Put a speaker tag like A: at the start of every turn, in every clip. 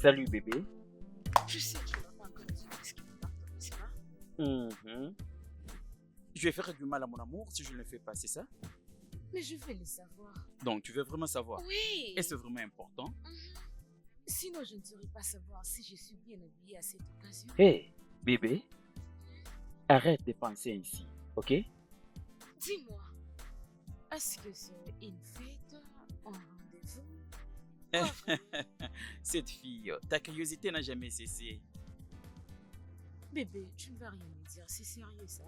A: Salut bébé.
B: Je sais qu'il va pas encore dire ce qu'il va pardonner, c'est pas?
A: Mhm. Je vais faire du mal à mon amour si je ne le fais pas, c'est ça?
B: Mais je vais le savoir.
A: Donc tu veux vraiment savoir?
B: Oui.
A: Et c'est vraiment important?
B: Sinon, je ne saurais pas savoir si je suis bien habillée à cette occasion.
A: Hé, bébé, arrête de penser ainsi, ok?
B: Dis-moi, est-ce que c'est une fête, un rendez-vous?
A: Cette fille, ta curiosité n'a jamais cessé.
B: Bébé, tu ne vas rien me dire, c'est sérieux ça?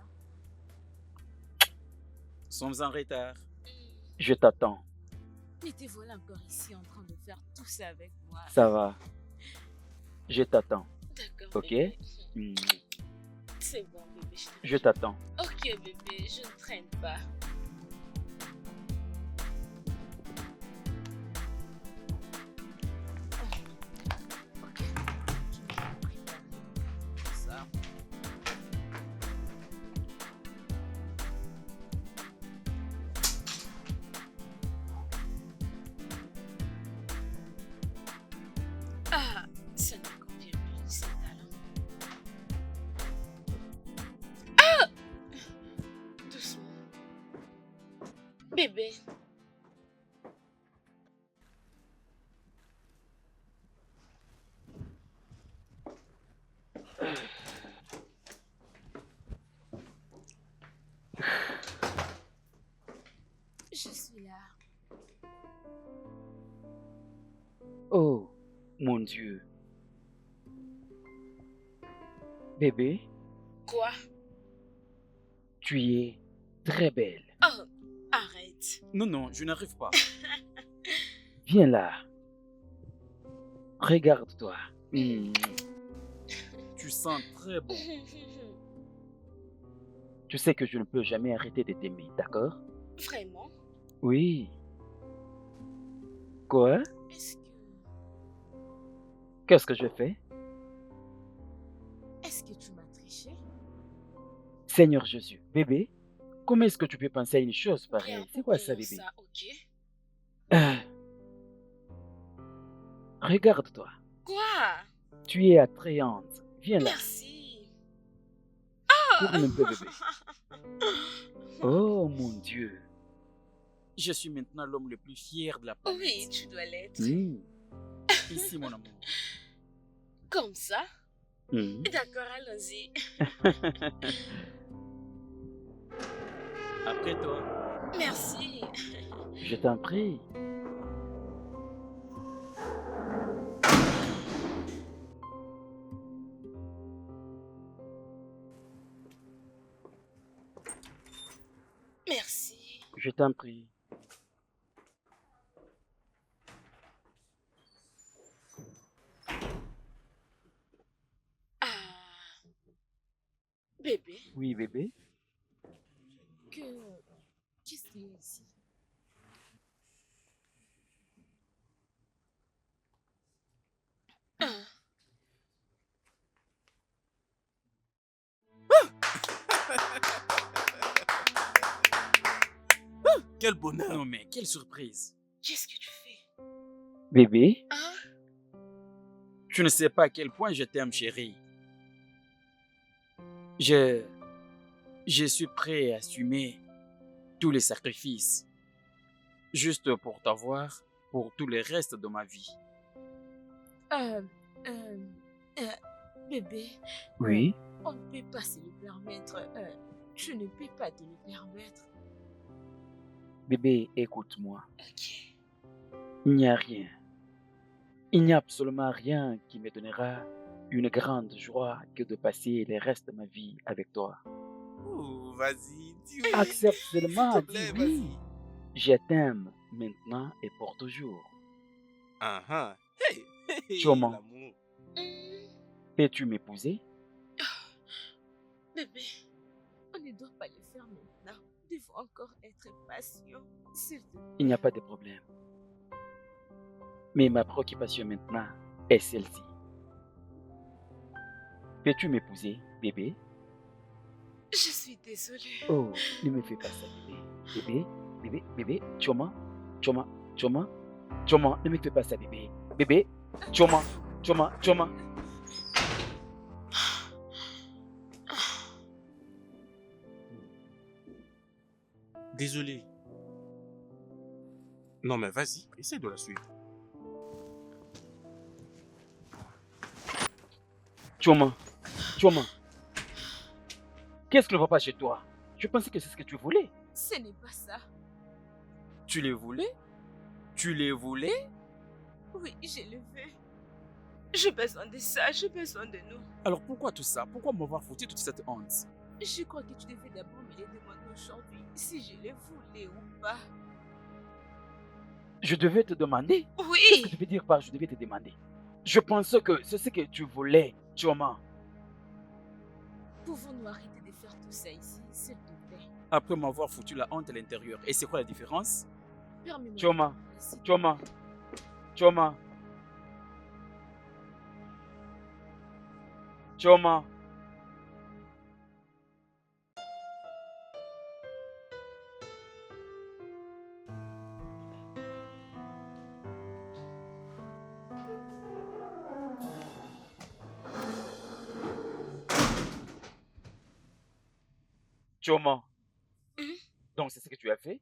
A: Sommes en retard. Je t'attends.
B: Mais te voilà encore ici en train de faire tout ça avec moi.
A: Ça va. Je t'attends,
B: D'accord,
A: ok?
B: bébé.
A: Mm.
B: C'est bon, bébé.
A: Je t'attends.
B: Ok, bébé, je ne traîne pas. Ok, je vais préparer ça. Ah, ça ne convient plus, ces talents. Ah! Doucement. Bébé. Je suis là.
A: Oh, mon Dieu. Bébé,
B: Quoi?
A: tu es très belle.
B: Oh, arrête.
A: Non, non, je n'arrive pas. Viens là. Regarde-toi. Mm. Tu sens très bon. Tu sais que je ne peux jamais arrêter de t'aimer, d'accord?
B: Vraiment?
A: Oui. Quoi?
B: Est-ce que...
A: Qu'est-ce que je fais?
B: Est-ce que tu m'as triché?
A: Seigneur Jésus, bébé, comment est-ce que tu peux penser à une chose
B: Bien,
A: pareille? C'est quoi ça,
B: oublions
A: bébé?
B: ça, ok?
A: Ah, regarde-toi.
B: Quoi?
A: Tu es attrayante. Viens là.
B: Merci.
A: Tourne un peu, bébé. Oh mon Dieu. Je suis maintenant l'homme le plus fier de la planète.
B: Oui, tu dois l'être.
A: Ici, mon amour.
B: Comme ça?
A: Mm.
B: D'accord, allons-y.
A: Après toi.
B: Merci.
A: Je t'en prie.
B: Merci.
A: Je t'en prie.
B: Ah, bébé,
A: Oui, bébé.
B: qu'est-ce qu'il y a ici? Ah,
A: Quel bonheur. Non, mais quelle surprise.
B: qu'est-ce que tu fais?
A: Bébé,
B: Hein?
A: tu ne sais pas à quel point je t'aime, chérie. Je suis prêt à assumer tous les sacrifices juste pour t'avoir pour tout le reste de ma vie.
B: Euh, euh, euh, bébé,
A: Oui.
B: on ne peut pas se le permettre. Tu ne peux pas te le permettre.
A: Bébé, écoute-moi.
B: Ok.
A: Il n'y a rien. Il n'y a absolument rien qui me donnera une grande joie que de passer le reste de ma vie avec toi.
C: Oh, vas-y, dis oui.
A: Accepte seulement,
C: S'il te
A: dis
C: plaît,
A: oui.
C: vas-y.
A: Je t'aime maintenant et pour toujours.
C: Ah ah. Hey, hey, hey,
A: Comment?
C: l'amour.
A: Peux-tu m'épouser?
B: Bébé, on ne doit pas le faire maintenant. Nous devons encore être patients. S'il te plaît.
A: Il n'y a pas de problème. Mais ma préoccupation maintenant est celle-ci. Peux-tu m'épouser, bébé?
B: Je suis désolée.
A: Oh, ne me fais pas ça, bébé. Bébé, Choma, ne me fais pas ça, bébé. Bébé, Choma, Choma, Choma.
C: Désolé. Non, mais vas-y, essaie de la suivre.
A: Choma, Choma. Qu'est-ce qui ne va pas chez toi? Je pensais que c'est ce que tu voulais.
B: Ce n'est pas ça.
A: Tu les voulais? Tu les voulais?
B: Oui, je le veux. J'ai besoin de ça, j'ai besoin de nous.
A: Alors pourquoi tout ça? Pourquoi m'avoir foutu toute cette honte?
B: Je crois que tu devais d'abord me les demander aujourd'hui si je les voulais ou pas.
A: Je devais te demander? Qu'est-ce que
B: Oui!
A: tu veux dire par je devais te demander? Je pensais que c'est ce que tu voulais, Choma.
B: Pouvons-nous arrêter de faire tout ça ici, s'il te plaît?
A: Après m'avoir foutu la honte à l'intérieur. Et c'est quoi la différence?
B: Permets-moi.
A: Choma,
B: S'il te
A: Choma, Choma. Choma. Choma.
B: Hum?
A: Donc c'est ce que tu as fait?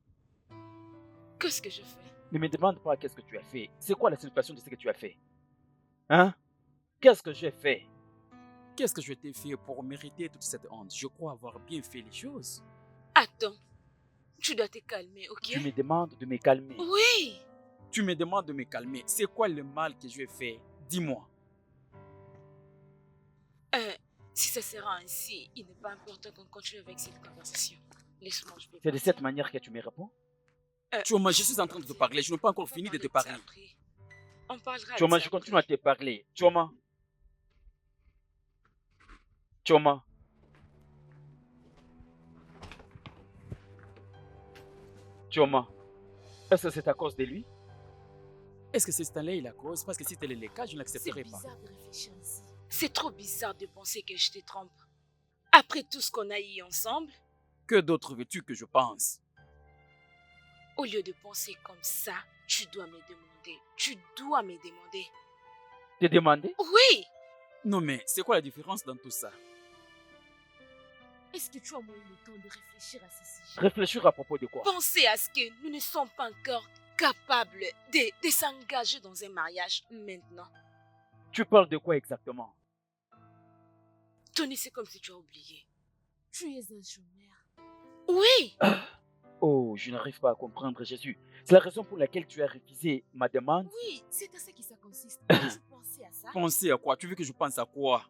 B: Qu'est-ce que je fais?
A: Ne me demande pas qu'est-ce que tu as fait. C'est quoi la signification de ce que tu as fait? Hein? Qu'est-ce que j'ai fait? Qu'est-ce que je t'ai fait pour mériter toute cette honte? Je crois avoir bien fait les choses.
B: Attends, tu dois te calmer, ok?
A: Tu me demandes de me calmer.
B: Oui!
A: Tu me demandes de me calmer. C'est quoi le mal que j'ai fait? Dis-moi.
B: Si ça sera ainsi, il n'est pas important qu'on continue avec cette conversation. Laisse-moi, je vais
A: C'est de
B: partir.
A: cette manière que tu me réponds? Choma, je suis en train de te parler. Je n'ai pas encore fini de te parler.
B: On parlera de
A: Choma,
B: ça
A: je continue à
B: après.
A: te parler. Choma. Choma. Choma. Est-ce que c'est à cause de lui? Est-ce que c'est là la cause? Parce que si tel est le cas, je ne
B: C'est
A: l'accepterai pas.
B: bizarre de réfléchir ainsi. C'est trop bizarre de penser que je te trompe. Après tout ce qu'on a eu ensemble,
A: Que d'autre veux-tu que je pense?
B: au lieu de penser comme ça, tu dois me demander. Tu dois me demander.
A: Te demander?
B: Oui!
A: Non mais, c'est quoi la différence dans tout ça?
B: Est-ce que tu as moins le temps de réfléchir à ce sujet?
A: Réfléchir à propos de quoi?
B: Pensez à ce que nous ne sommes pas encore capables de s'engager dans un mariage maintenant.
A: Tu parles de quoi exactement?
B: Tony, c'est comme si tu as oublié. Tu es un chômeur. Oui!
A: Oh, je n'arrive pas à comprendre, Jésus. C'est la raison pour laquelle tu as refusé ma demande?
B: Oui, c'est à ça que ça consiste. Tu pensais à ça?
A: Penser à quoi? Tu veux que je pense à quoi?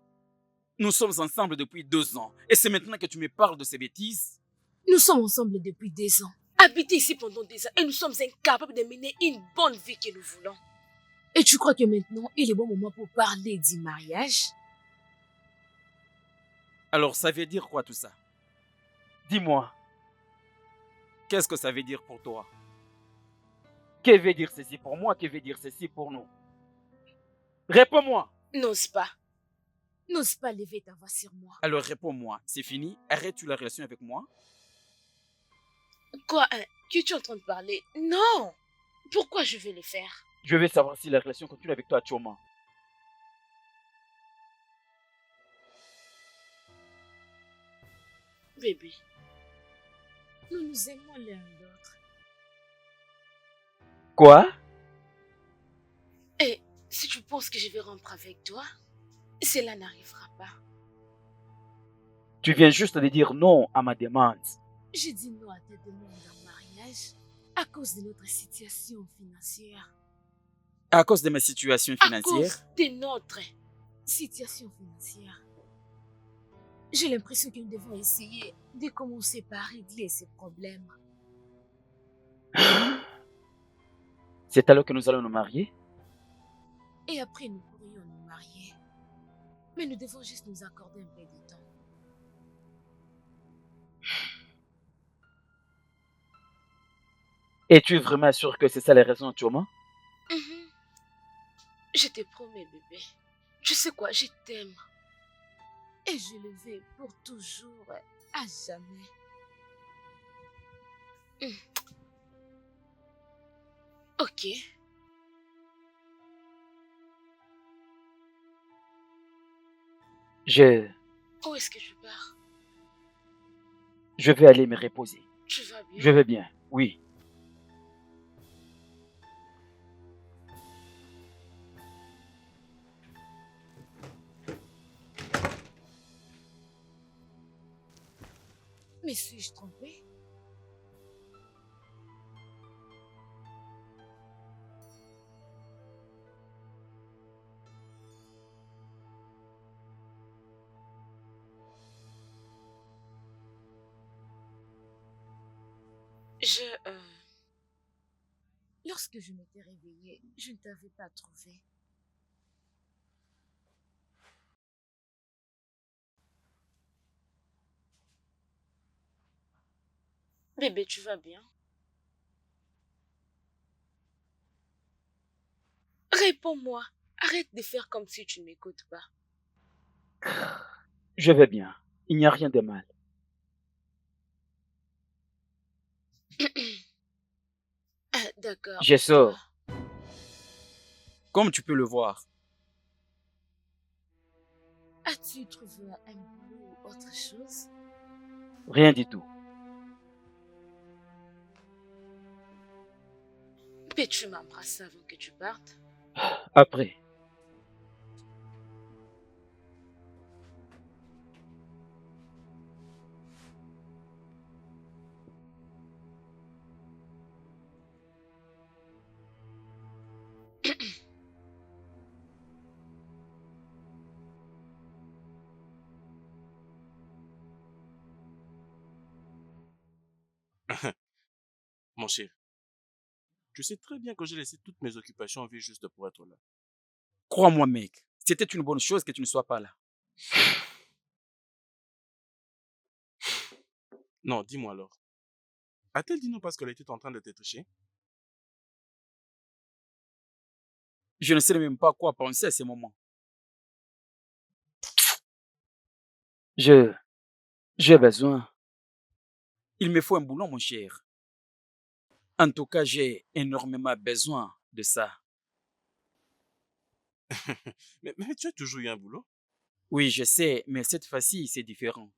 A: Nous sommes ensemble depuis 2 ans. Et c'est maintenant que tu me parles de ces bêtises?
B: Nous sommes ensemble depuis 2 ans. Habité ici pendant 2 ans et nous sommes incapables de mener une bonne vie que nous voulons. Et tu crois que maintenant est le bon moment pour parler du mariage?
A: Alors ça veut dire quoi tout ça? Dis-moi. Qu'est-ce que ça veut dire pour toi? Que veut dire ceci pour moi? Que veut dire ceci pour nous? Réponds-moi.
B: N'ose pas. N'ose pas lever ta voix sur moi.
A: Alors réponds-moi. C'est fini? Arrêtes-tu la relation avec moi?
B: Quoi, que tu es en train de parler? Non! Pourquoi je vais le faire?
A: Je veux savoir si la relation continue avec toi, Choma.
B: Bébé, nous nous aimons l'un l'autre.
A: Quoi?
B: Et si tu penses que je vais rompre avec toi, cela n'arrivera pas.
A: Tu viens juste de dire non à ma demande.
B: J'ai dit non à tes demandes en mariage à cause de notre situation financière.
A: À cause de ma situation
B: À
A: financière?
B: cause de notre situation financière. J'ai l'impression que nous devons essayer de commencer par régler ces problèmes.
A: C'est alors que nous allons nous marier?
B: Et après, nous pourrions nous marier. Mais nous devons juste nous accorder un peu de temps.
A: Es-tu vraiment sûr que c'est ça la raison, Choma?
B: Mhm. Je te promets, bébé. Tu sais quoi, je t'aime. Et je le veux pour toujours, à jamais. Ok.
A: Je,
B: Où est-ce que tu pars?
A: je vais aller me reposer.
B: Tu vas bien?
A: Je vais bien, oui.
B: Mais suis-je trompée? Je... Lorsque je m'étais réveillée, je ne t'avais pas trouvé. Bébé, tu vas bien? Réponds-moi. Arrête de faire comme si tu ne m'écoutes pas.
A: Je vais bien. Il n'y a rien de mal.
B: D'accord,
A: Je
B: je dois.
A: sors. Comme tu peux le voir.
B: As-tu trouvé un boulot ou autre chose?
A: Rien du tout.
B: Peux-tu m'embrasser avant que tu partes?
A: Après.
C: Mon cher, tu sais très bien que j'ai laissé toutes mes occupations en vie juste pour être là.
A: Crois-moi, mec. C'était une bonne chose que tu ne sois pas là.
C: Non, dis-moi alors. A-t-elle dit non parce qu'elle était en train de te tricher?
A: Je ne sais même pas quoi penser à ce moment. Je, j'ai besoin. Il me faut un boulot, mon cher. En tout cas, j'ai énormément besoin de ça.
C: Mais tu as toujours eu un boulot?
A: Oui, je sais, mais cette fois-ci, c'est différent.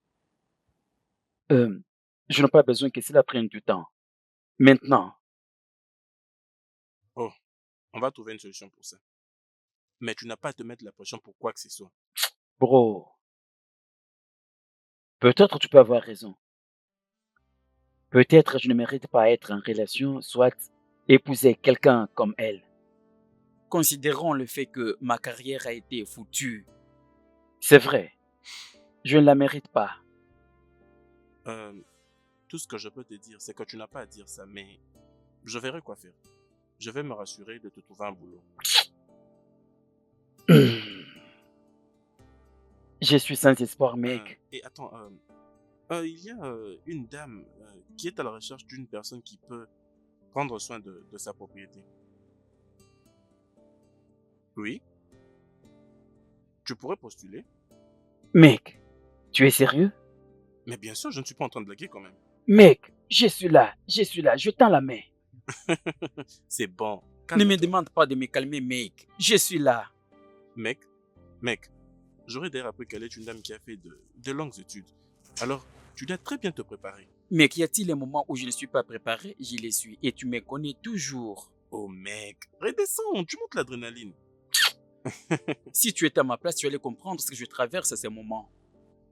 A: Euh, je n'ai pas besoin que cela prenne du temps. Maintenant,
C: Oh, on va trouver une solution pour ça. Mais tu n'as pas à te mettre la pression pour quoi que ce soit.
A: bro, peut-être tu peux avoir raison. Peut-être je ne mérite pas être en relation, soit épouser quelqu'un comme elle. Considérons le fait que ma carrière a été foutue. C'est vrai, je ne la mérite pas.
C: Euh, Tout ce que je peux te dire, c'est que tu n'as pas à dire ça, mais je verrai quoi faire. Je vais me rassurer de te trouver un boulot.
A: Je suis sans espoir, mec.
C: Et attends, il y a une dame qui est à la recherche d'une personne qui peut prendre soin de sa propriété. Oui, tu pourrais postuler.
A: Mec, tu es sérieux?
C: Mais bien sûr, je ne suis pas en train de blaguer quand même.
A: Mec, je suis là, je tends la main.
C: C'est bon,
A: Ne me
C: calme-toi.
A: demande pas de me calmer, mec. Je suis là.
C: Mec, mec, j'aurais d'ailleurs appris qu'elle est une dame qui a fait de longues études. Alors, tu dois très bien te préparer.
A: Mec, y a-t-il un moment où je ne suis pas préparé? J'y les suis et tu me connais toujours.
C: Oh mec, redescends, tu montes l'adrénaline.
A: Si tu étais à ma place, tu allais comprendre ce que je traverse à ce moment.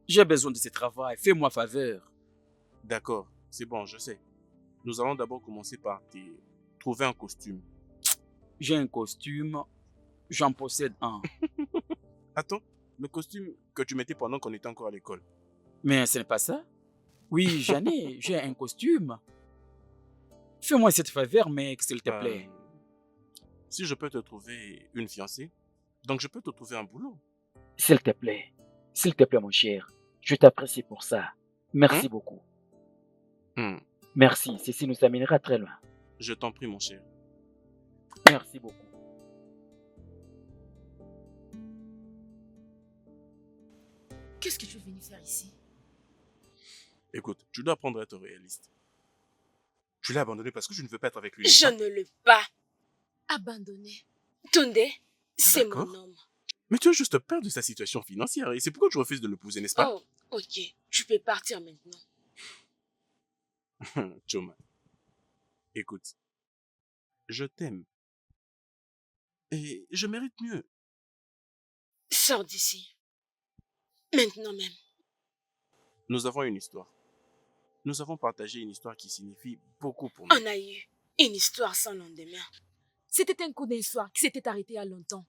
A: J'ai besoin de ce travail, fais-moi faveur.
C: D'accord, c'est bon, je sais. Nous allons d'abord commencer par trouver un costume.
A: J'ai un costume, j'en possède un.
C: Attends, le costume que tu mettais pendant qu'on était encore à l'école.
A: Mais ce n'est pas ça? Oui, j'en ai, j'ai un costume. Fais-moi cette faveur, mec, s'il te plaît.
C: Si je peux te trouver une fiancée, donc je peux te trouver un boulot.
A: S'il te plaît, mon cher. Je t'apprécie pour ça. Merci
C: Hein?
A: beaucoup.
C: Hmm,
A: Merci, ceci nous amènera très loin.
C: Je t'en prie, mon cher.
A: Merci beaucoup.
B: Qu'est-ce que tu es venu faire ici?
C: Écoute, tu dois apprendre à être réaliste. Tu l'as abandonné parce que je ne veux pas être avec lui.
B: Je ne l'ai pas abandonné. Tunde, c'est mon
C: D'accord.
B: homme.
C: Mais tu as juste peur de sa situation financière et c'est pourquoi tu refuses de l'épouser, n'est-ce pas?
B: Oh, ok. Tu peux partir maintenant.
C: Choma, écoute, je t'aime et je mérite mieux.
B: Sors d'ici. Maintenant même.
C: Nous avons une histoire. Nous avons partagé une histoire qui signifie beaucoup pour nous.
B: On a eu une histoire sans lendemain. C'était un coup d'un soir qui s'était arrêté il y a longtemps.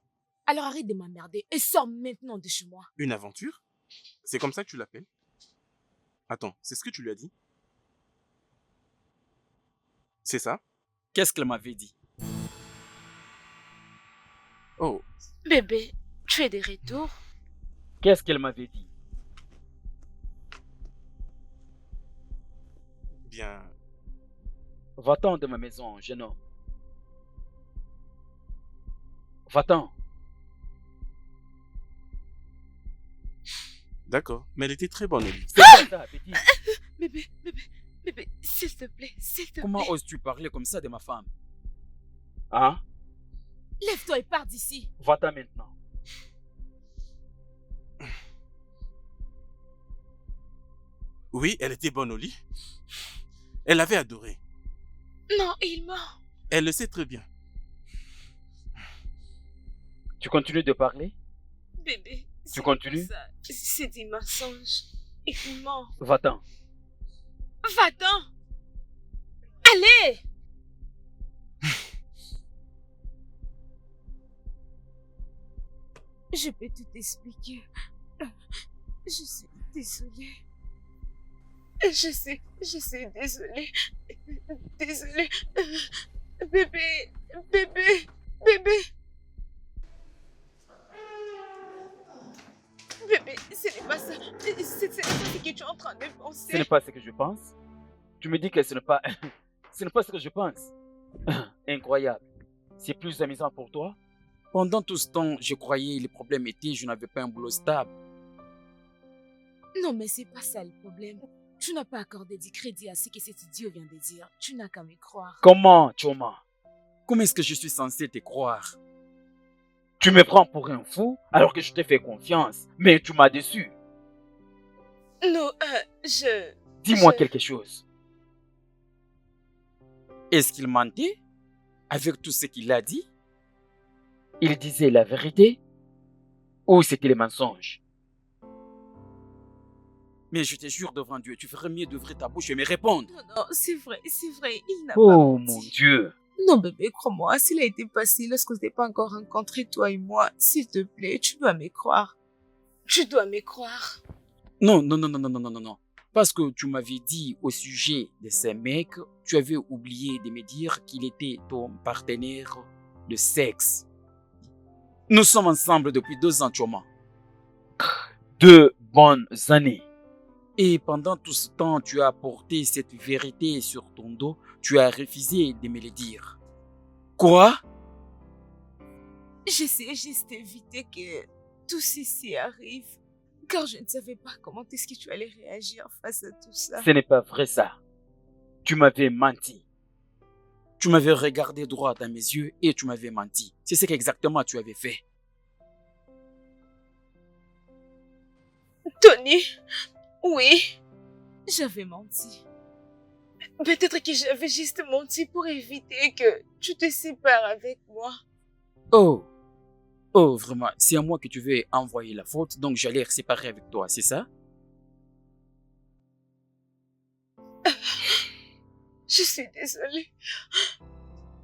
B: Alors arrête de m'emmerder et sors maintenant de chez moi.
C: Une aventure? C'est comme ça que tu l'appelles? Attends, c'est ce que tu lui as dit? C'est ça?
A: Qu'est-ce qu'elle m'avait dit?
C: Oh,
B: Bébé, tu es de retour?
A: Qu'est-ce qu'elle m'avait dit?
C: bien.
A: Va-t'en de ma maison, jeune homme. Va-t'en.
C: D'accord, mais elle était très bonne, Olive.
A: C'est quoi ça, petit?
B: Bébé, s'il te plaît, s'il te plaît.
A: Comment oses-tu parler comme ça de ma femme? Hein?
B: Lève-toi et pars d'ici.
A: Va-t'en maintenant.
C: Oui, elle était bonne au lit. Elle l'avait adoré.
B: Non, il ment.
C: Elle le sait très bien.
A: Tu continues de parler?
B: Bébé,
A: Tu continues?
B: c'est des mensonges. Il ment.
A: Va-t'en.
B: Va-t'en. Allez! Je peux tout expliquer. Je suis désolée. Je sais, désolée. Désolée. Bébé, bébé, bébé. Bébé, ce n'est pas ça. C'est pas ce que tu es en train de penser.
A: Ce n'est pas ce que je pense. Tu me dis que ce n'est pas... ce n'est pas ce que je pense. Incroyable. C'est plus amusant pour toi? Pendant tout ce temps, je croyais les problèmes étaient je n'avais pas un boulot stable.
B: Non, mais c'est pas ça le problème. Tu n'as pas accordé du crédit à ce que cet idiot vient de dire. Tu n'as qu'à me croire.
A: Comment, Choma? Comment est-ce que je suis censé te croire? Tu me prends pour un fou alors que je t'ai fait confiance, mais tu m'as déçu.
B: Non,
A: Dis-moi quelque chose. Est-ce qu'il mentait avec tout ce qu'il a dit? Il disait la vérité ou c'était les mensonges? Mais je te jure devant Dieu, tu ferais mieux d'ouvrir ta bouche et me répondre.
B: Non, c'est vrai, il n'a pas
A: Oh
B: menti.
A: mon Dieu!
B: Non, bébé, crois-moi, s'il a été passé lorsqu'on ne s'était pas encore rencontrés, toi et moi, s'il te plaît, tu dois me croire. Tu dois me croire.
A: Non. Parce que tu m'avais dit au sujet de ces mecs, tu avais oublié de me dire qu'il était ton partenaire de sexe. Nous sommes ensemble depuis 2 ans, Choma. 2 bonnes années. Et pendant tout ce temps, tu as porté cette vérité sur ton dos. Tu as refusé de me le dire. Quoi?
B: J'essayais juste d'éviter que tout ceci arrive. Car je ne savais pas comment est-ce que tu allais réagir face à tout ça.
A: Ce n'est pas vrai ça. Tu m'avais menti. Tu m'avais regardé droit dans mes yeux et tu m'avais menti. C'est ce qu'exactement tu avais fait.
B: Tony, oui, j'avais menti. Peut-être que j'avais juste menti pour éviter que tu te sépares avec moi.
A: Oh, vraiment, c'est à moi que tu veux envoyer la faute, donc j'allais séparer avec toi, c'est ça?
B: Je suis désolée.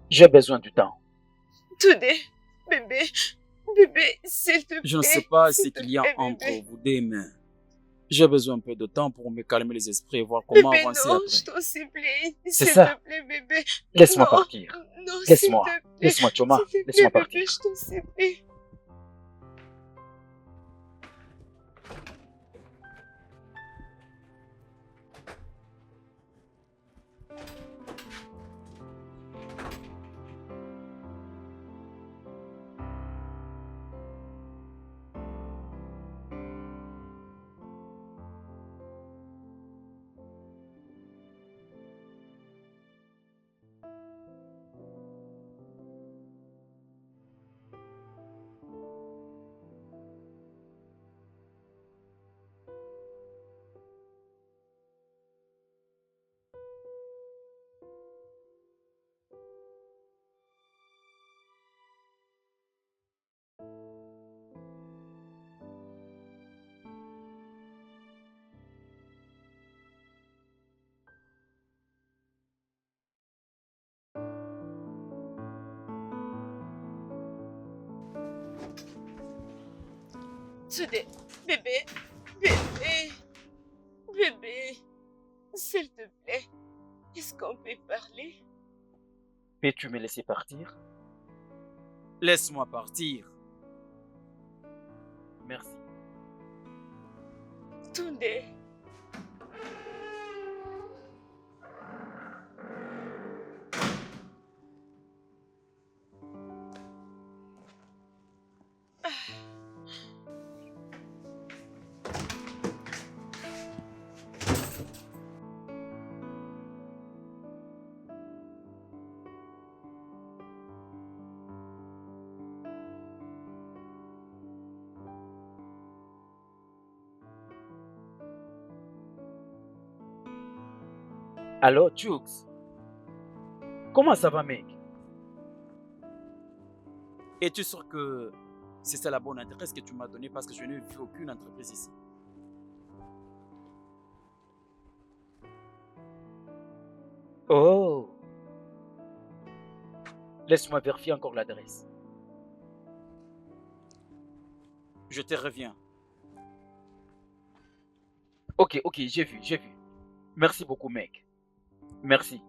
A: J'ai besoin du temps.
B: Tony, bébé, s'il te plaît.
A: Je ne sais pas ce qu'il y a entre vous deux, mais j'ai besoin un peu de temps pour me calmer les esprits et voir comment
B: bébé,
A: avancer
B: non,
A: après.
B: je t'en supplie.
A: C'est
B: S'il
A: ça.
B: te plaît, bébé.
A: Laisse-moi
B: Non,
A: partir.
B: Non,
A: Laisse-moi.
B: s'il te plaît.
A: Laisse-moi, Choma.
B: S'il te plaît,
A: Laisse-moi
B: bébé,
A: partir.
B: je t'en supplie. Today, bébé, bébé, bébé, s'il te plaît, est-ce qu'on peut parler?
A: Peux-tu me laisser partir? Laisse-moi partir. Merci.
B: Today.
A: Alors, Jux, comment ça va, mec? Es-tu sûr que c'est ça la bonne adresse que tu m'as donnée parce que je n'ai vu aucune entreprise ici? Oh, laisse-moi vérifier encore l'adresse. Je te reviens. Ok, j'ai vu, j'ai vu. Merci beaucoup, mec. Merci.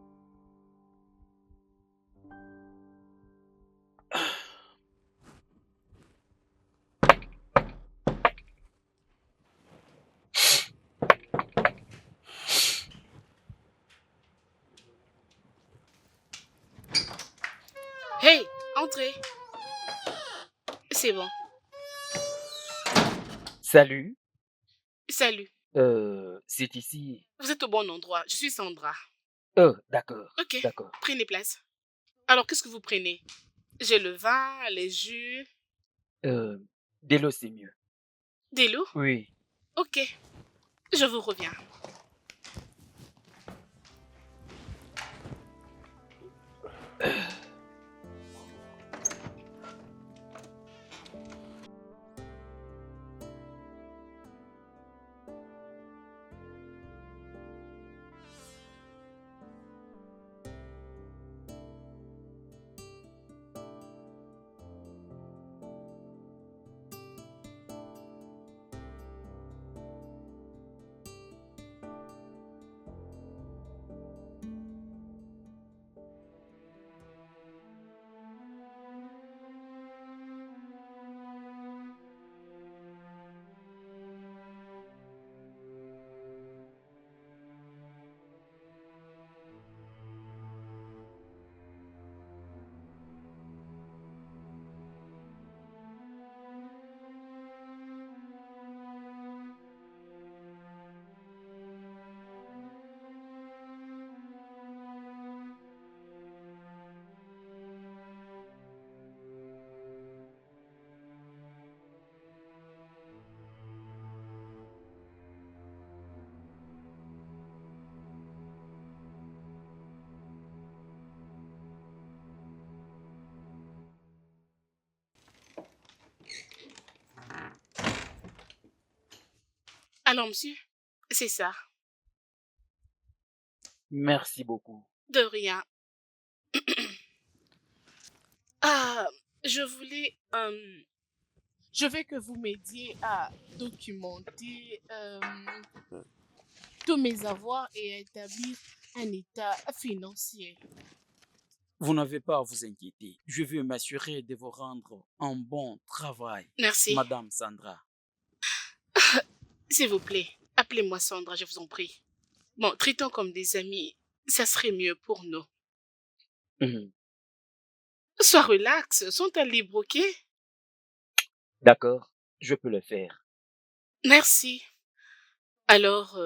B: Hey, entrez. C'est bon.
A: Salut.
B: Salut.
A: C'est ici.
B: Vous êtes au bon endroit. Je suis Sandra.
A: D'accord,
B: Ok,
A: d'accord.
B: prenez place. Alors, qu'est-ce que vous prenez? J'ai le vin, les jus,
A: De l'eau, c'est mieux.
B: des l'eau?
A: Oui.
B: Ok, je vous reviens. Alors, monsieur, c'est ça.
A: Merci beaucoup.
B: De rien. Ah, je voulais... je veux que vous m'aidiez à documenter tous mes avoirs et à établir un état financier.
A: Vous n'avez pas à vous inquiéter. Je veux m'assurer de vous rendre un bon travail,
B: Merci.
A: Madame Sandra.
B: S'il vous plaît, appelez-moi Sandra, je vous en prie. Bon, traitons comme des amis, ça serait mieux pour nous.
A: Mhm.
B: Sois relax, sont à libre, ok?
A: D'accord, je peux le faire.
B: Merci. Alors,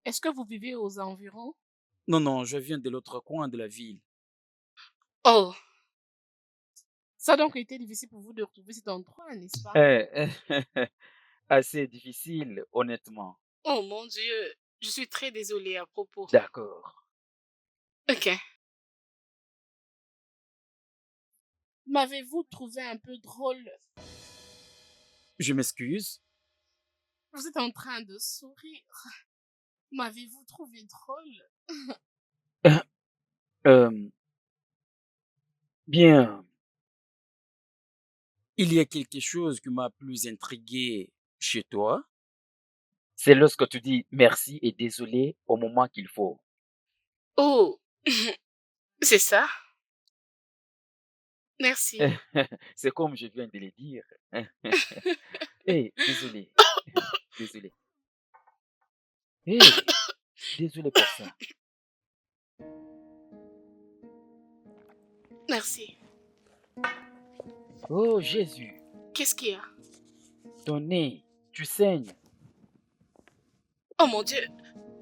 B: est-ce que vous vivez aux environs?
A: Non, non, je viens de l'autre coin de la ville.
B: Oh, ça a donc été difficile pour vous de retrouver cet endroit, n'est-ce pas?
A: Assez difficile, honnêtement.
B: Oh mon Dieu, je suis très désolée à propos.
A: D'accord.
B: Ok. M'avez-vous trouvé un peu drôle?
A: Je m'excuse.
B: Vous êtes en train de sourire. M'avez-vous trouvé drôle?
A: Euh, bien, Il y a quelque chose qui m'a plus intrigué chez toi, c'est lorsque tu dis merci et désolé au moment qu'il faut.
B: Oh, c'est ça? Merci.
A: C'est comme je viens de le dire. Hey, désolé, désolé. Hey, désolé pour ça.
B: Merci.
A: Oh Jésus,
B: Qu'est-ce qu'il y a?
A: ton nez, tu saignes.
B: Oh mon Dieu,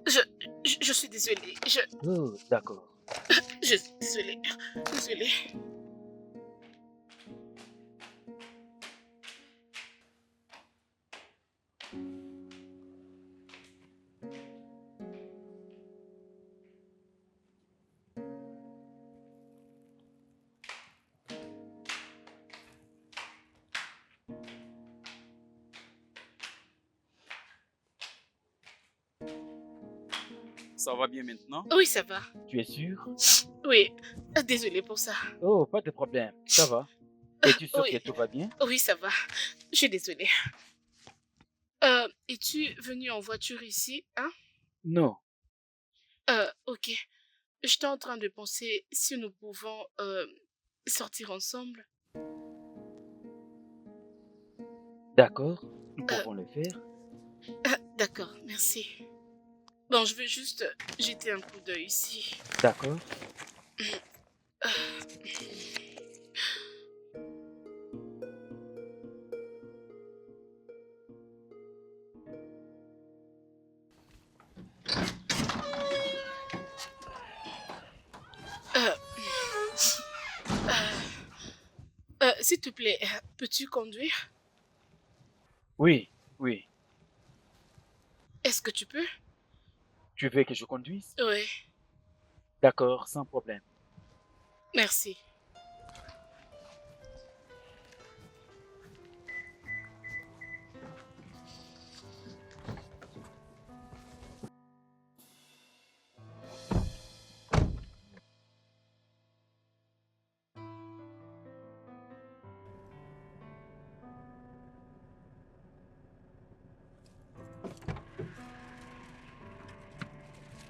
B: je, je suis désolée.
A: Oh, d'accord.
B: Je suis désolée. Désolée.
A: Ça va bien maintenant?
B: Oui, ça va.
A: Tu es sûr?
B: Oui, désolée pour ça.
A: Oh, pas de problème, ça va. Es-tu sûr que
B: Oui,
A: tout va bien?
B: oui, ça va. Je suis désolée. Es-tu venu en voiture ici, hein?
A: Non,
B: Ok. J'étais en train de penser si nous pouvons sortir ensemble.
A: d'accord, nous
B: Euh,
A: pouvons le faire.
B: d'accord, merci. Bon, je veux juste jeter un coup d'œil ici.
A: D'accord.
B: Euh, S'il te plaît, peux-tu conduire?
A: Oui, oui.
B: Est-ce que tu peux?
A: Tu veux que je conduise?
B: Oui,
A: D'accord, sans problème.
B: merci.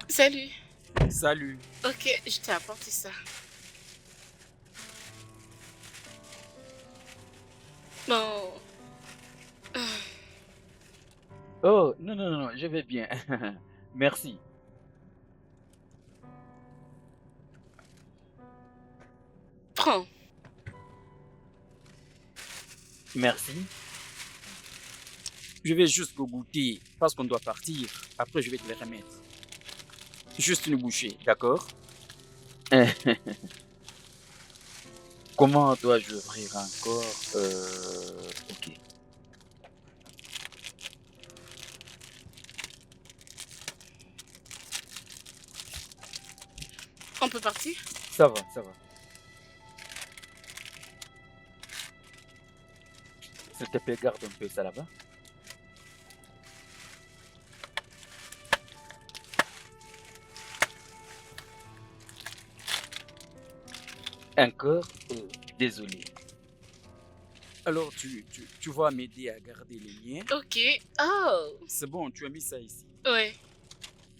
B: Salut.
A: Salut.
B: Ok, je t'ai apporté ça. Bon,
A: Oh, non, non, non, non, je vais bien. Merci.
B: prends.
A: Merci. Je vais juste go goûter parce qu'on doit partir. Après, je vais te les remettre. Juste une bouchée, d'accord? Comment dois-je ouvrir encore? Ok.
B: On peut partir?
A: Ça va, ça va. S'il te plaît, garde un peu ça là-bas. Encore, désolé. Alors, tu vas m'aider à garder les liens.
B: Ok. Oh,
A: C'est bon, tu as mis ça ici.
B: ouais.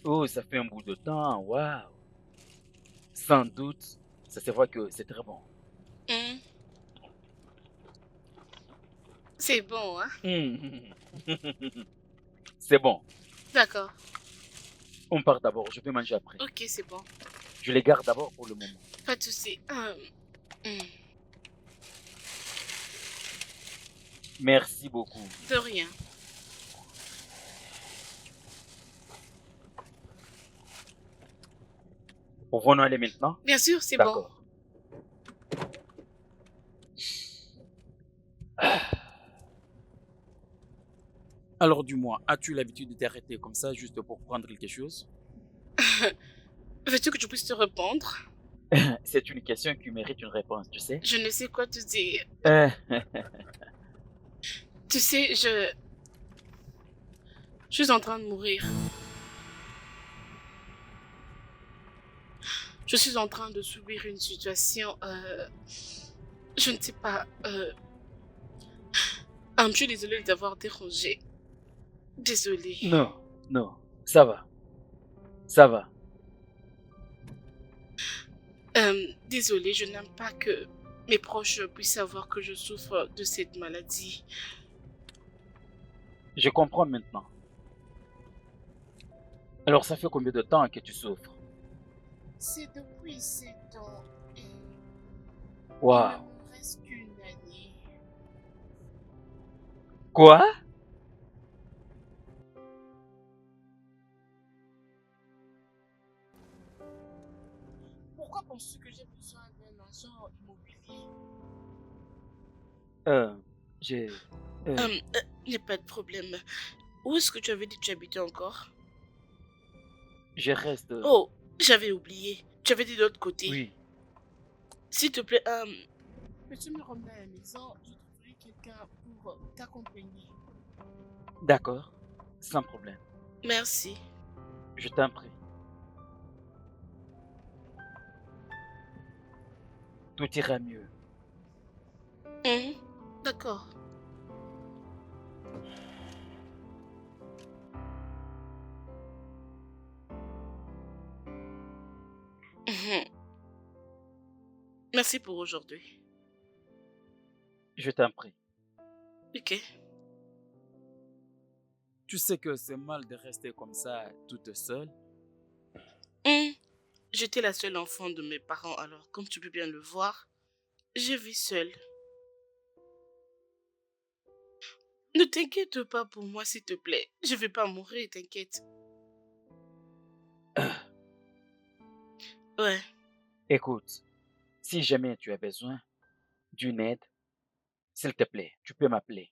A: Oh, ça fait un bout de temps, waouh. Sans doute, ça se voit que c'est très bon.
B: Hmm. C'est bon, hein?
A: C'est bon.
B: D'accord.
A: On part d'abord, je vais manger après.
B: Ok, c'est bon.
A: Je les garde d'abord pour le moment.
B: Pas de souci.
A: Merci beaucoup.
B: De rien.
A: Pouvons-nous aller maintenant?
B: Bien sûr, c'est bon.
A: D'accord. Alors dis-moi, as-tu l'habitude de t'arrêter comme ça juste pour prendre quelque chose?
B: Veux-tu que je puisse te répondre?
A: C'est une question qui mérite une réponse, tu sais?
B: Je ne sais quoi te dire.
A: Euh,
B: Tu sais, je suis en train de mourir. Je suis en train de subir une situation, je ne sais pas,
D: Je suis désolée d'avoir dérangé. Désolée.
A: Non, non, ça va, ça va.
D: Désolée, je n'aime pas que mes proches puissent savoir que je souffre de cette maladie.
A: Je comprends maintenant. Alors ça fait combien de temps que tu souffres?
D: C'est depuis 7 ans et il ne
A: Waouh.
D: me reste qu'une année.
A: Quoi?
D: Pourquoi penses-tu que j'ai besoin d'un agent immobilier?
A: Euh, j'ai... euh,
D: Il n'y a pas de problème. Où est-ce que tu avais dit que tu habitais encore?
A: je reste...
D: Oh, j'avais oublié. Tu avais dit de l'autre côté.
A: Oui,
D: S'il te plaît, peux-tu me ramener à la maison? Je trouverai quelqu'un pour t'accompagner.
A: d'accord, sans problème.
D: Merci.
A: Je t'en prie. Tout ira mieux.
D: D'accord. Merci pour aujourd'hui.
A: Je t'en prie.
D: Ok.
A: Tu sais que c'est mal de rester comme ça, toute seule.
D: J'étais la seule enfant de mes parents, alors comme tu peux bien le voir, je vis seule. Ne t'inquiète pas pour moi, s'il te plaît. Je vais pas mourir, t'inquiète. Ouais.
A: Écoute, si jamais tu as besoin d'une aide, s'il te plaît, tu peux m'appeler.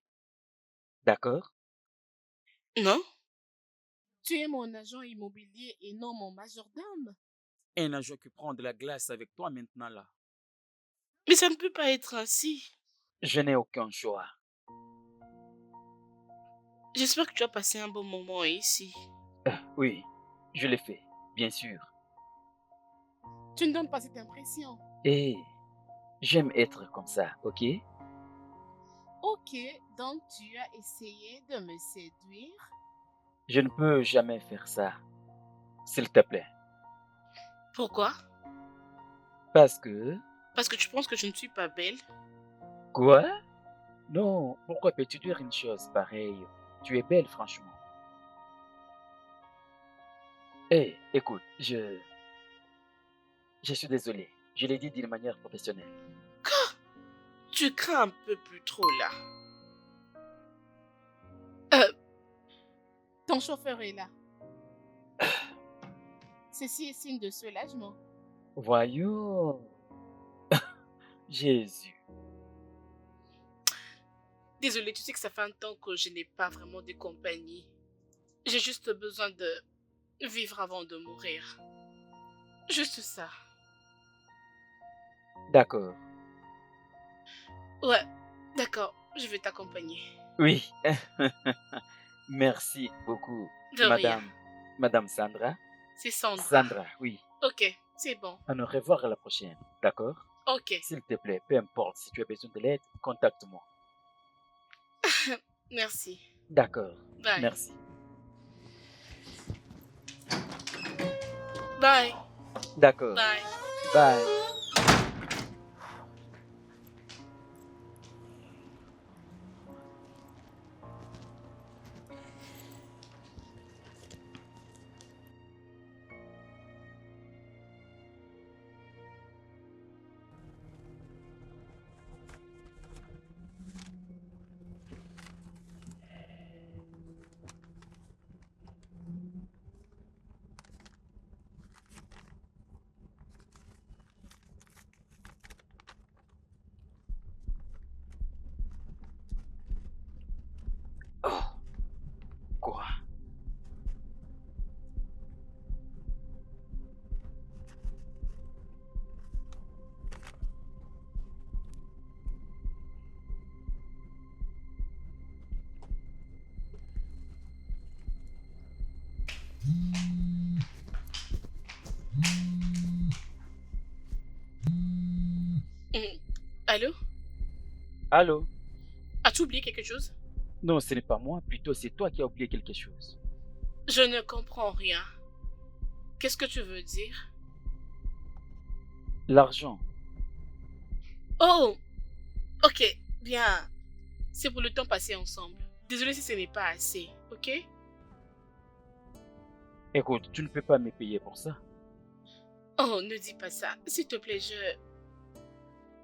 A: D'accord?
D: Non? Tu es mon agent immobilier et non mon majordome.
A: Un agent qui prend de la glace avec toi maintenant là.
D: Mais ça ne peut pas être ainsi.
A: Je n'ai aucun choix.
D: J'espère que tu as passé un bon moment ici.
A: Oui, je l'ai fait, bien sûr.
D: Tu ne donnes pas cette impression.
A: Et j'aime être comme ça, ok?
D: Ok, donc tu as essayé de me séduire?
A: Je ne peux jamais faire ça, s'il te plaît.
D: Pourquoi?
A: Parce que...
D: Parce que tu penses que je ne suis pas belle?
A: Quoi? Non, pourquoi peux-tu dire une chose pareille? Tu es belle, franchement. Écoute, je suis désolé. Je l'ai dit d'une manière professionnelle.
D: Tu crains un peu plus trop là. Ton chauffeur est là. Ceci est signe de soulagement.
A: Voyons. Jésus.
D: Désolée, tu sais que ça fait un temps que je n'ai pas vraiment de compagnie. J'ai juste besoin de vivre avant de mourir. Juste ça.
A: D'accord.
D: Ouais, d'accord, je vais t'accompagner.
A: Oui. Merci beaucoup,
D: De rien.
A: Madame Sandra.
D: C'est Sandra.
A: Sandra, oui.
D: Ok, c'est bon.
A: À nous revoir à la prochaine, d'accord?
D: Ok,
A: S'il te plaît, peu importe, si tu as besoin de l'aide, contacte-moi.
D: merci.
A: D'accord.
D: Bye.
A: Merci.
D: Bye.
A: D'accord.
D: Bye.
A: Bye. Oh, quoi?
D: Allô?
A: Allô?
D: As-tu oublié quelque chose?
A: Non, ce n'est pas moi, plutôt c'est toi qui as oublié quelque chose.
D: Je ne comprends rien. Qu'est-ce que tu veux dire?
A: L'argent.
D: Oh, ok, bien. C'est pour le temps passé ensemble. Désolée si ce n'est pas assez, ok?
A: Écoute, tu ne peux pas me payer pour ça.
D: Oh, ne dis pas ça. S'il te plaît,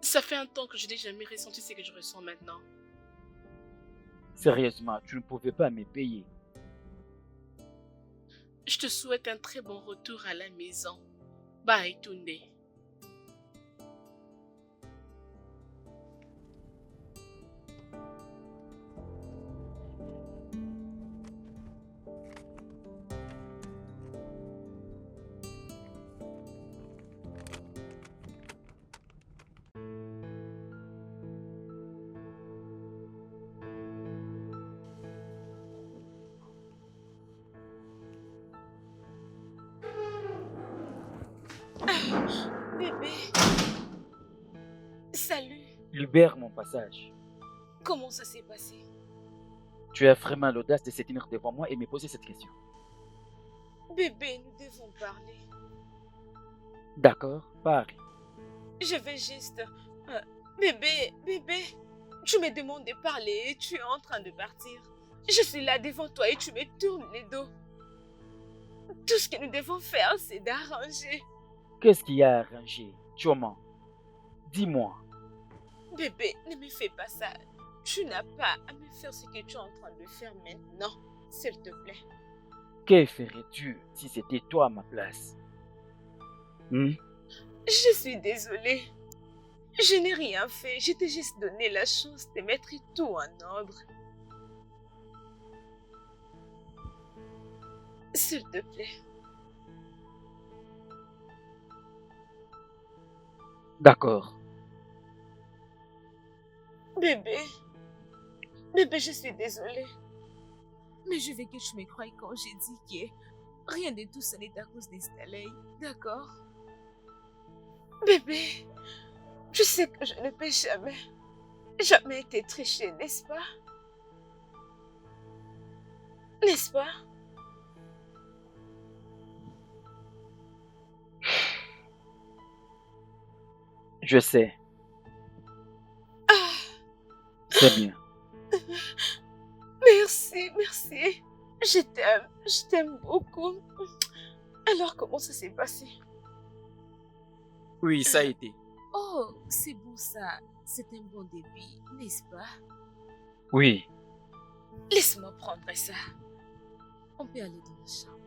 D: Ça fait un temps que je n'ai jamais ressenti ce que je ressens maintenant.
A: Sérieusement, tu ne pouvais pas me payer.
D: Je te souhaite un très bon retour à la maison. Bye, Tunde.
B: Bébé, salut.
A: Libère mon passage.
B: Comment ça s'est passé?
A: Tu as vraiment l'audace de se tenir devant moi et me poser cette question.
B: Bébé, nous devons parler.
A: D'accord, parle.
B: Je vais juste... bébé, tu me demandes de parler et tu es en train de partir. Je suis là devant toi et tu me tournes les dos. Tout ce que nous devons faire, c'est d'arranger.
A: Qu'est-ce qu'il y a à arranger, Tioman? Dis-moi.
B: Bébé, ne me fais pas ça. Tu n'as pas à me faire ce que tu es en train de faire maintenant, s'il te plaît.
A: Que ferais-tu si c'était toi à ma place?
B: Je suis désolée. Je n'ai rien fait. Je t'ai juste donné la chance de mettre tout en ordre. S'il te plaît.
A: D'accord.
B: Bébé, je suis désolée. Mais je veux que tu me croies quand j'ai dit que rien de tout ça n'est à cause des Staley, d'accord? Bébé, tu sais que je ne peux jamais été trichée, n'est-ce pas? N'est-ce pas?
A: Je sais.
B: Ah,
A: C'est bien.
B: merci. Je t'aime beaucoup. Alors, comment ça s'est passé?
A: Oui, ça a été.
B: Oh, c'est bon ça. C'est un bon début, n'est-ce pas?
A: Oui.
B: Laisse-moi prendre ça. On peut aller dans la chambre.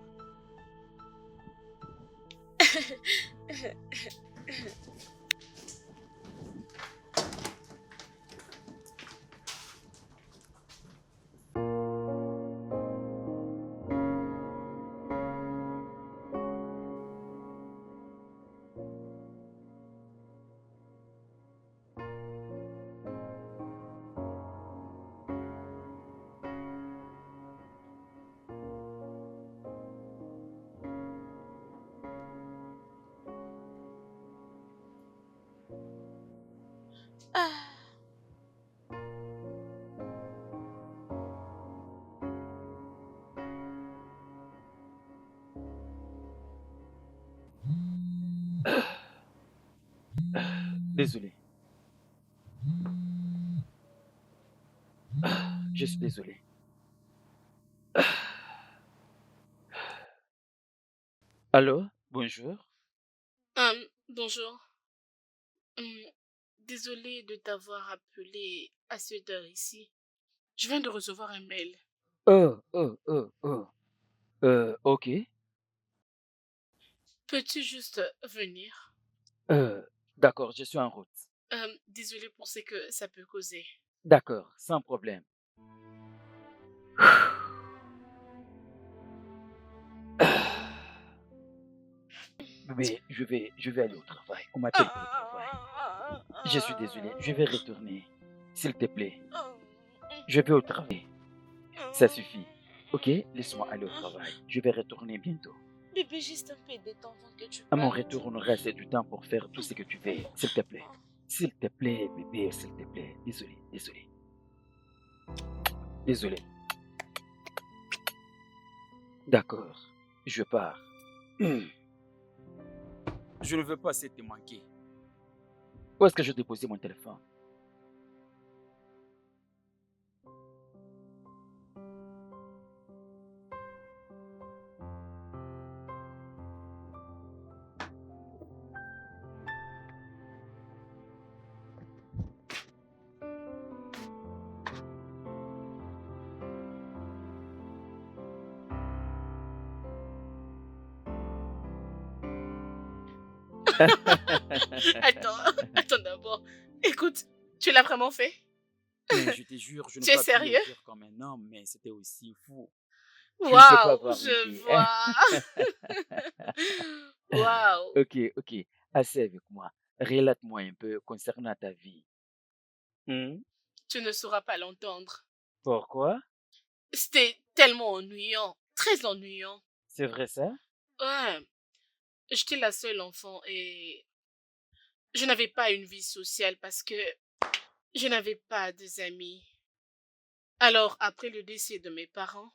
B: Ah.
A: Désolé. Je suis désolé. Allô? Bonjour.
D: Bonjour. Désolée de t'avoir appelé à cette heure ici. Je viens de recevoir un mail.
A: Ok.
D: Peux-tu juste venir?
A: D'accord, je suis en route.
D: Désolée pour ce que ça peut causer.
A: D'accord, sans problème. Mais je vais aller au travail. On m'appelle pour le travail. Je suis désolé, je vais retourner. S'il te plaît, je vais au travail. Ça suffit. Ok, laisse-moi aller au travail. Je vais retourner bientôt.
B: Bébé, juste un peu de temps avant que tu
A: À mon
B: partes.
A: retour, on aura assez du temps pour faire tout ce que tu veux. S'il te plaît. S'il te plaît, bébé, s'il te plaît. Désolé. Désolé. D'accord, je pars. Je ne veux pas essayer de te manquer. Où est-ce que j'ai déposé mon téléphone?
D: Attends d'abord. Écoute, tu l'as vraiment fait?
A: Mais je te jure, je n'ai
D: Tu es
A: pas pu
D: sérieux?
A: agir comme un homme, mais c'était aussi fou. Tu ne peux pas
D: Waouh,
A: avoir
D: je
A: l'idée.
D: vois. Waouh.
A: Ok, ok. Assez avec moi. Relate-moi un peu concernant ta vie. Hmm?
D: Tu ne sauras pas l'entendre.
A: Pourquoi?
D: C'était tellement ennuyant, très ennuyant.
A: C'est vrai ça?
D: Ouais, j'étais la seule enfant et je n'avais pas une vie sociale parce que je n'avais pas des amis. Alors, après le décès de mes parents,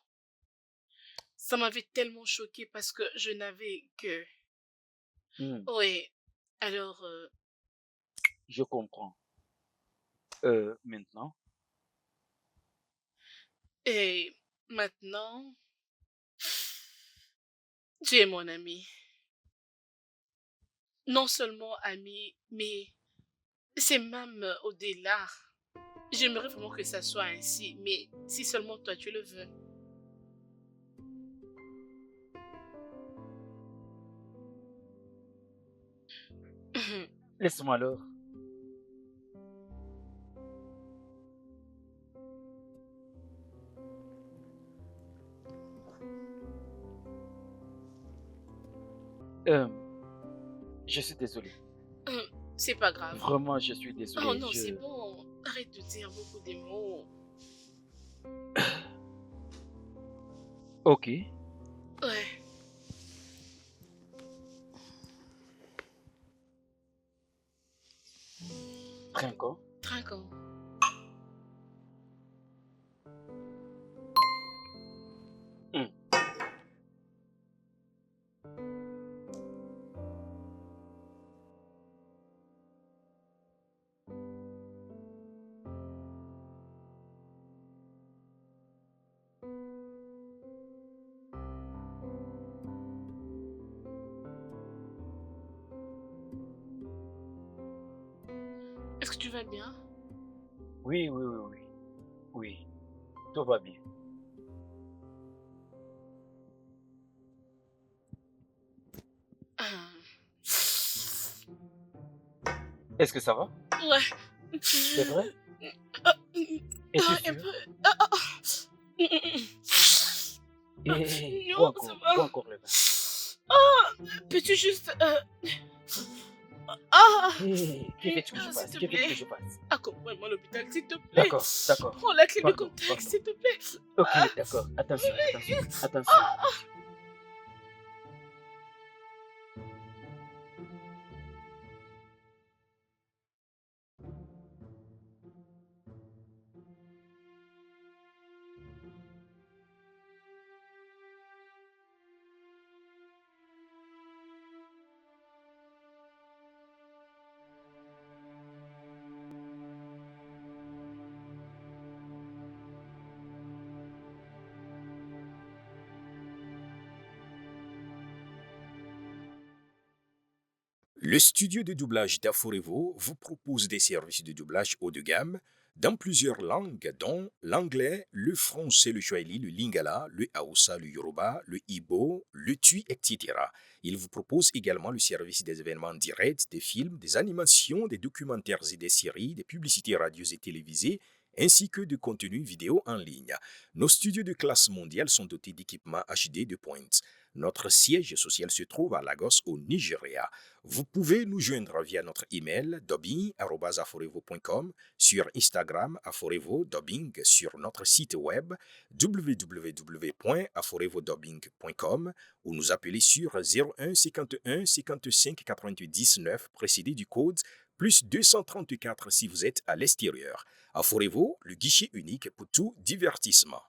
D: ça m'avait tellement choquée parce que je n'avais que...
A: Hmm,
D: Oui, alors,
A: je comprends. Maintenant,
D: et maintenant, tu es mon ami. Non seulement ami, mais c'est même au-delà. J'aimerais vraiment que ça soit ainsi, mais si seulement toi tu le veux.
A: laisse-moi alors. Euh, je suis désolé.
D: C'est pas grave.
A: Vraiment, je suis
D: Oh
A: désolé.
D: non, c'est bon. Arrête de dire beaucoup de mots.
A: Ok.
D: Ouais,
A: Trinquons.
D: trinquons.
A: Hmm.
D: Est-ce que tu vas bien?
A: Oui, oui, oui, oui. Oui, tout va bien.
D: Ah.
A: Est-ce que ça va?
D: Ouais.
A: C'est vrai?
D: Ah,
A: Es-tu
D: un
A: sûr?
D: peu. Ah, ah.
A: Bois
D: Non, ça
A: bois
D: va.
A: encore le vin.
D: Ah, peux-tu juste... Ah,
A: Que veux-tu que je
D: s'il
A: fasse?
D: te
A: Que veux-tu que
D: plaît.
A: je fasse?
D: Accompagne-moi à l'hôpital, s'il te plaît.
A: D'accord, d'accord.
D: Prends la clé de
A: Pardon,
D: contact,
A: pardon.
D: s'il te plaît.
A: Ok,
D: Ah,
A: d'accord. Attention, attention, attention,
D: ah.
A: attention.
E: Le studio de doublage d'Aforevo vous propose des services de doublage haut de gamme dans plusieurs langues, dont l'anglais, le français, le swahili, le lingala, le hausa, le yoruba, le ibo, le tui, etc. Il vous propose également le service des événements directs, des films, des animations, des documentaires et des séries, des publicités radios et télévisées, ainsi que de contenus vidéo en ligne. Nos studios de classe mondiale sont dotés d'équipements HD de pointe. Notre siège social se trouve à Lagos, au Nigeria. Vous pouvez nous joindre via notre email dubbing@aforevo.com, sur Instagram Aforevo Dubbing, sur notre site web www.aforevodubbing.com ou nous appeler sur 01 51 55 99 précédé du code plus 234 si vous êtes à l'extérieur. À Forevo, le guichet unique pour tout divertissement.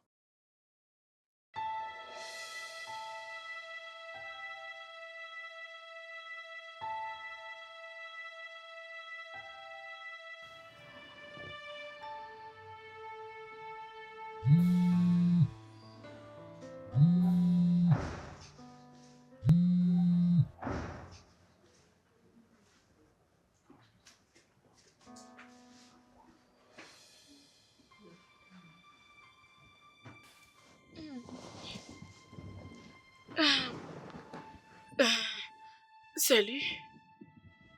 D: Salut.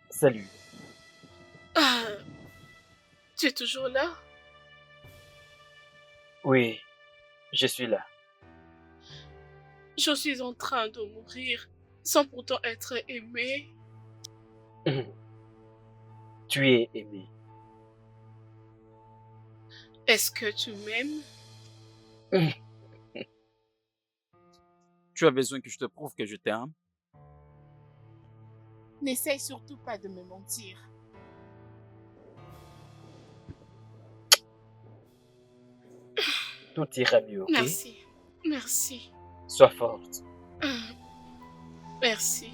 A: Salut.
D: Ah, tu es toujours là?
A: Oui, je suis là.
D: Je suis en train de mourir sans pourtant être aimée.
A: Tu es aimé.
D: Est-ce que tu m'aimes?
A: Tu as besoin que je te prouve que je t'aime?
D: N'essaye surtout pas de me mentir.
A: Tout ira mieux, ok?
D: Merci. Merci.
A: Sois forte.
D: Merci.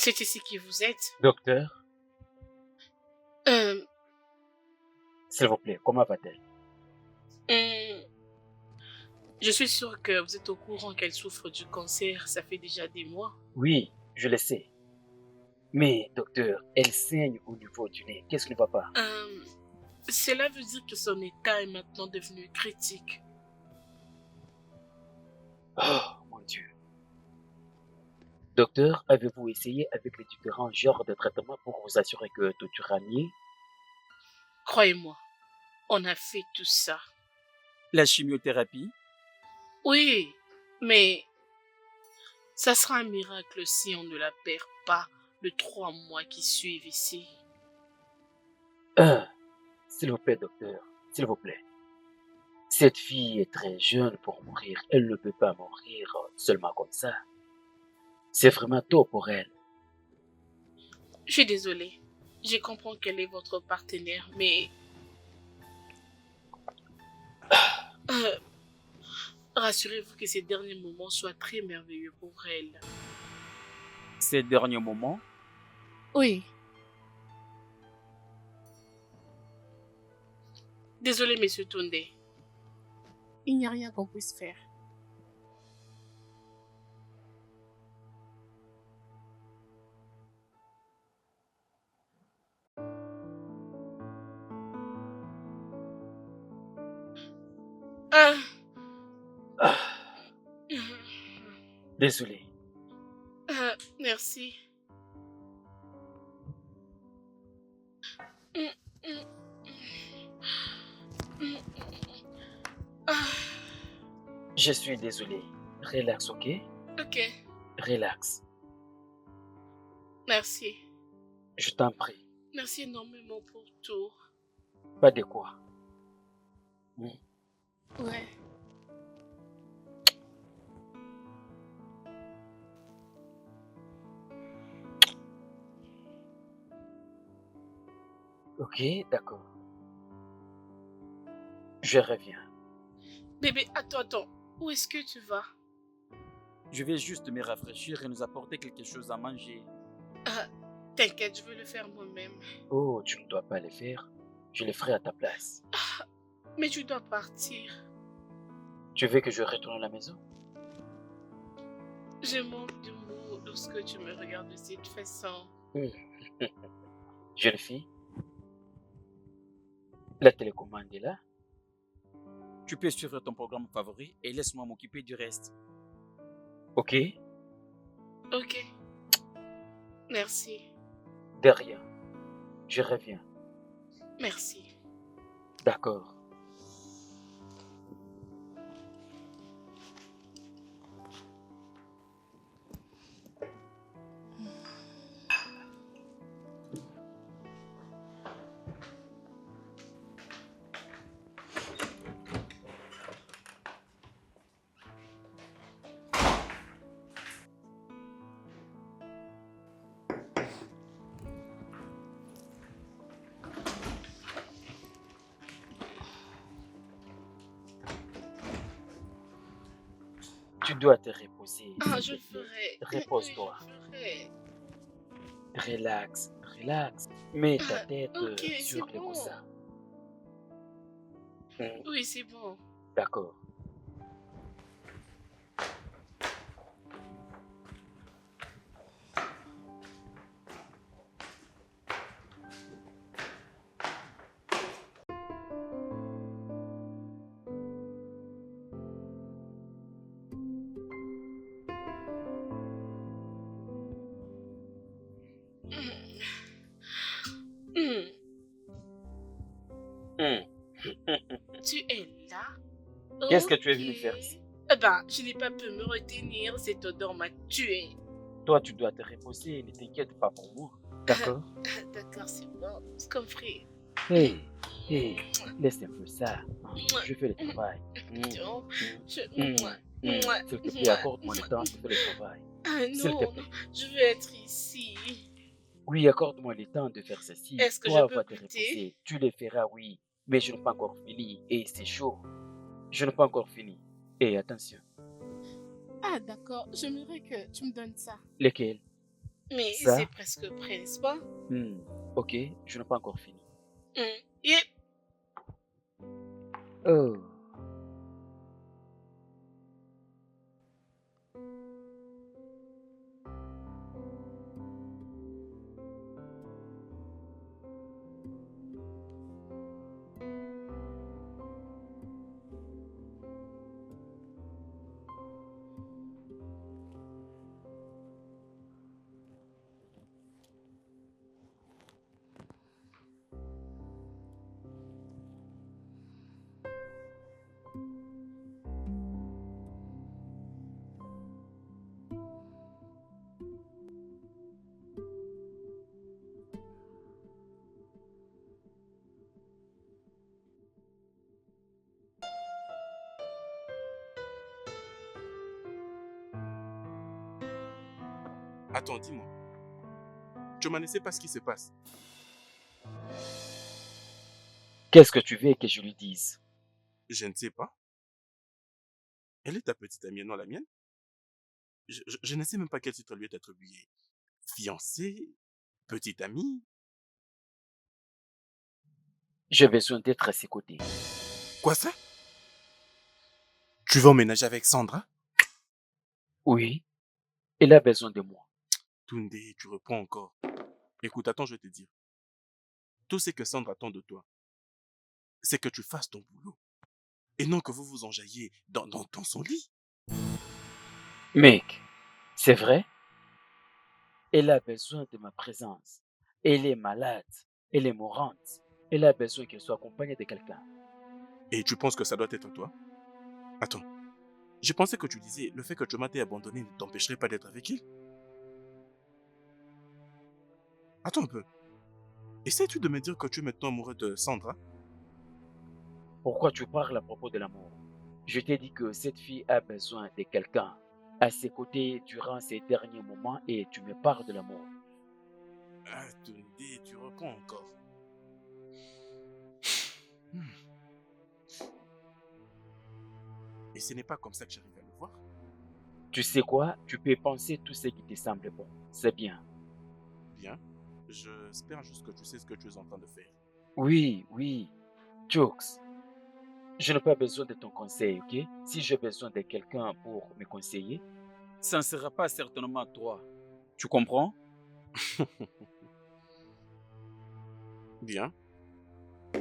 D: C'est ici que vous êtes?
A: Docteur,
D: Euh,
A: s'il vous plaît, comment va-t-elle?
D: Je suis sûre que vous êtes au courant qu'elle souffre du cancer. Ça fait déjà des mois.
A: Oui, je le sais. Mais, docteur, elle saigne au niveau du nez. Qu'est-ce qui ne va pas?
D: Cela veut dire que son état est maintenant devenu critique.
A: Oh, mon Dieu. Docteur, avez-vous essayé avec les différents genres de traitements pour vous assurer que tout ira mieux?
D: Croyez-moi, on a fait tout ça.
A: La chimiothérapie?
D: Oui, mais ça sera un miracle si on ne la perd pas les 3 mois qui suivent ici.
A: S'il vous plaît, docteur, s'il vous plaît. Cette fille est très jeune pour mourir. Elle ne peut pas mourir seulement comme ça. C'est vraiment tôt pour elle.
D: Je suis désolée. Je comprends qu'elle est votre partenaire, mais... rassurez-vous que ces derniers moments soient très merveilleux pour elle.
A: Ces derniers moments?
D: Oui. Désolé, monsieur Tonde. Il n'y a rien qu'on puisse faire.
A: Désolé.
D: Merci.
A: Je suis désolé. Relax, ok?
D: Ok,
A: Relax.
D: merci.
A: Je t'en prie.
D: Merci énormément pour tout.
A: Pas de quoi.
D: Ouais.
A: Ok, d'accord. Je reviens.
D: Bébé, attends. Où est-ce que tu vas?
A: Je vais juste me rafraîchir et nous apporter quelque chose à manger.
D: T'inquiète, je vais le faire moi-même.
A: Oh, tu ne dois pas le faire. Je le ferai à ta place.
D: Mais tu dois partir.
A: Tu veux que je retourne à la maison?
D: Je manque de mots lorsque tu me regardes de cette façon.
A: Jeune fille, la télécommande est là. Tu peux suivre ton programme favori et laisse-moi m'occuper du reste. Ok?
D: Ok. Merci.
A: De rien. Je reviens.
D: Merci.
A: D'accord. Tu dois te reposer,
D: Ah,
A: s'il
D: je
A: te plaît.
D: ferai. Oui,
A: Repose-toi.
D: je ferai.
A: Relax, relax. Mets ta
D: Ah,
A: tête
D: ok, c'est
A: sur le
D: bon.
A: coussin. Hmm,
D: Oui, c'est bon.
A: D'accord.
D: Hmm,
A: Hmm.
D: Tu es là?
A: Qu'est-ce que tu es
D: Ok.
A: venu faire ici?
D: Eh ben, je n'ai pas pu me retenir. Cette odeur m'a tué.
A: Toi, tu dois te reposer, ne t'inquiète pas pour moi. D'accord?
D: D'accord, c'est bon. C'est compris.
A: Hey, hey, laisse un peu ça. Je fais le travail.
D: Non, je...
A: S'il te plaît, accorde-moi le temps, je fais le travail.
D: Ah
A: S'il te
D: non,
A: plaît.
D: non, je veux être ici.
A: Oui, accorde-moi le temps de faire ceci.
D: Est-ce que je
A: Toi,
D: peux
A: va te
D: goûter?
A: reposer. Tu le feras, oui. Mais je n'ai pas encore fini. Et c'est chaud. Je n'ai pas encore fini. Et attention.
D: Ah d'accord, j'aimerais que tu me donnes ça.
A: Lequel?
D: Mais c'est
A: Ça?
D: presque prêt, n'est-ce pas?
A: Ok, je n'ai pas encore fini.
D: Yep.
A: Oh.
C: Attends, dis-moi. Choma ne sais pas ce qui se passe.
A: Qu'est-ce que tu veux que je lui dise?
C: Je ne sais pas. Elle est ta petite amie, non la mienne. Je ne sais même pas quel titre lui est attribué. Fiancée, petite amie.
A: J'ai besoin d'être à ses côtés.
C: Quoi ça? Tu vas emménager avec Sandra?
A: Oui, elle a besoin de moi.
C: Tunde, tu reprends encore. Écoute, attends, je vais te dire. Tout ce que Sandra attend de toi, c'est que tu fasses ton boulot. Et non que vous vous enjailliez dans son lit.
A: Mec, c'est vrai? Elle a besoin de ma présence. Elle est malade. Elle est mourante. Elle a besoin qu'elle soit accompagnée de quelqu'un.
C: Et tu penses que ça doit être toi? Attends. Je pensais que tu disais le fait que Choma t'ait abandonné ne t'empêcherait pas d'être avec elle. Attends un peu. Essaies-tu de me dire que tu es maintenant amoureux de Sandra?
A: Pourquoi tu parles à propos de l'amour? Je t'ai dit que cette fille a besoin de quelqu'un à ses côtés durant ces derniers moments et tu me parles de l'amour.
C: Ah, Tunde, tu reprends encore. Hmm. Et ce n'est pas comme ça que j'arrive à le voir.
A: Tu sais quoi? Tu peux penser tout ce qui te semble bon. C'est bien.
C: Bien. J'espère juste que tu sais ce que tu es en train de faire.
A: Oui, oui. Jokes. Je n'ai pas besoin de ton conseil, ok? Si j'ai besoin de quelqu'un pour me conseiller, ça ne sera pas certainement toi. Tu comprends?
C: Bien.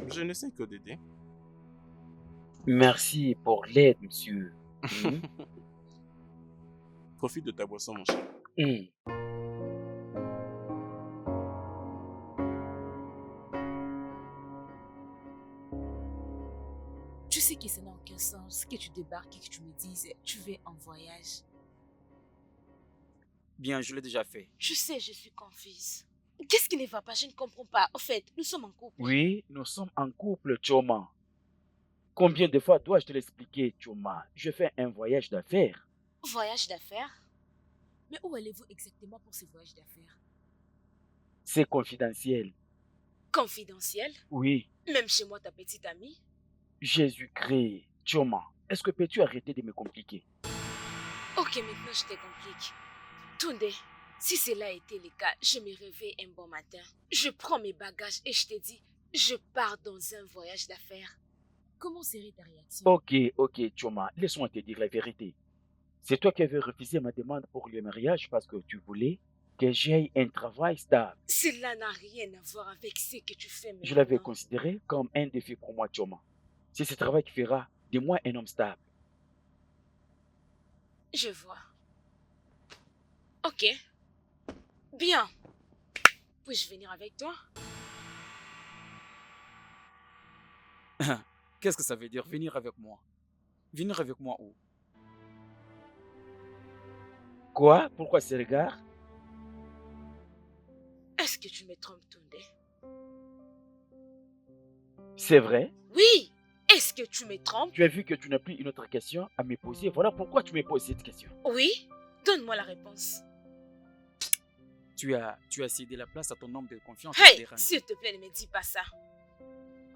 C: Je ne sais que d'aider.
A: Merci pour l'aide, monsieur. Hmm?
C: Profite de ta boisson, mon cher.
A: Hmm.
F: Tu sais que ça n'a aucun sens que tu débarques et que tu me dises tu vas en voyage.
A: Bien, je l'ai déjà fait.
F: Je sais, je suis confuse. Qu'est-ce qui ne va pas? Je ne comprends pas. Au fait, nous sommes en couple.
A: Oui, nous sommes en couple, Choma. Combien de fois dois-je te l'expliquer, Choma? Je fais un voyage d'affaires.
F: Voyage d'affaires? Mais où allez-vous exactement pour ce voyage d'affaires?
A: C'est confidentiel.
F: Confidentiel?
A: Oui,
F: Même chez moi, ta petite amie?
A: Jésus-Christ, Choma. Est-ce que peux-tu arrêter de me compliquer?
B: Ok, maintenant je t'explique. Tunde, si cela a été le cas, je me réveille un bon matin. Je prends mes bagages et je te dis, je pars dans un voyage d'affaires.
F: Comment serait ta réaction?
A: Ok, Choma, laisse-moi te dire la vérité. C'est toi qui avais refusé ma demande pour le mariage parce que tu voulais que j'aie un travail stable.
B: Cela n'a rien à voir avec ce que tu fais
A: Je l'avais
B: maintenant.
A: considéré comme un défi pour moi, Choma. C'est ce travail qui fera de moi un homme stable.
B: Je vois. Ok. Bien. Puis-je venir avec toi?
A: Qu'est-ce que ça veut dire venir avec moi? Venir avec moi où? Quoi? Pourquoi ces regards?
B: Est-ce que tu me trompes, Tunde?
A: C'est vrai?
B: Oui! Est-ce que tu me trompes?
A: Tu as vu que tu n'as plus une autre question à me poser. Voilà pourquoi tu me poses cette question.
B: Oui? Donne-moi la réponse.
A: Tu as cédé la place à ton homme de confiance.
B: Hey! S'il te plaît, ne me dis pas ça.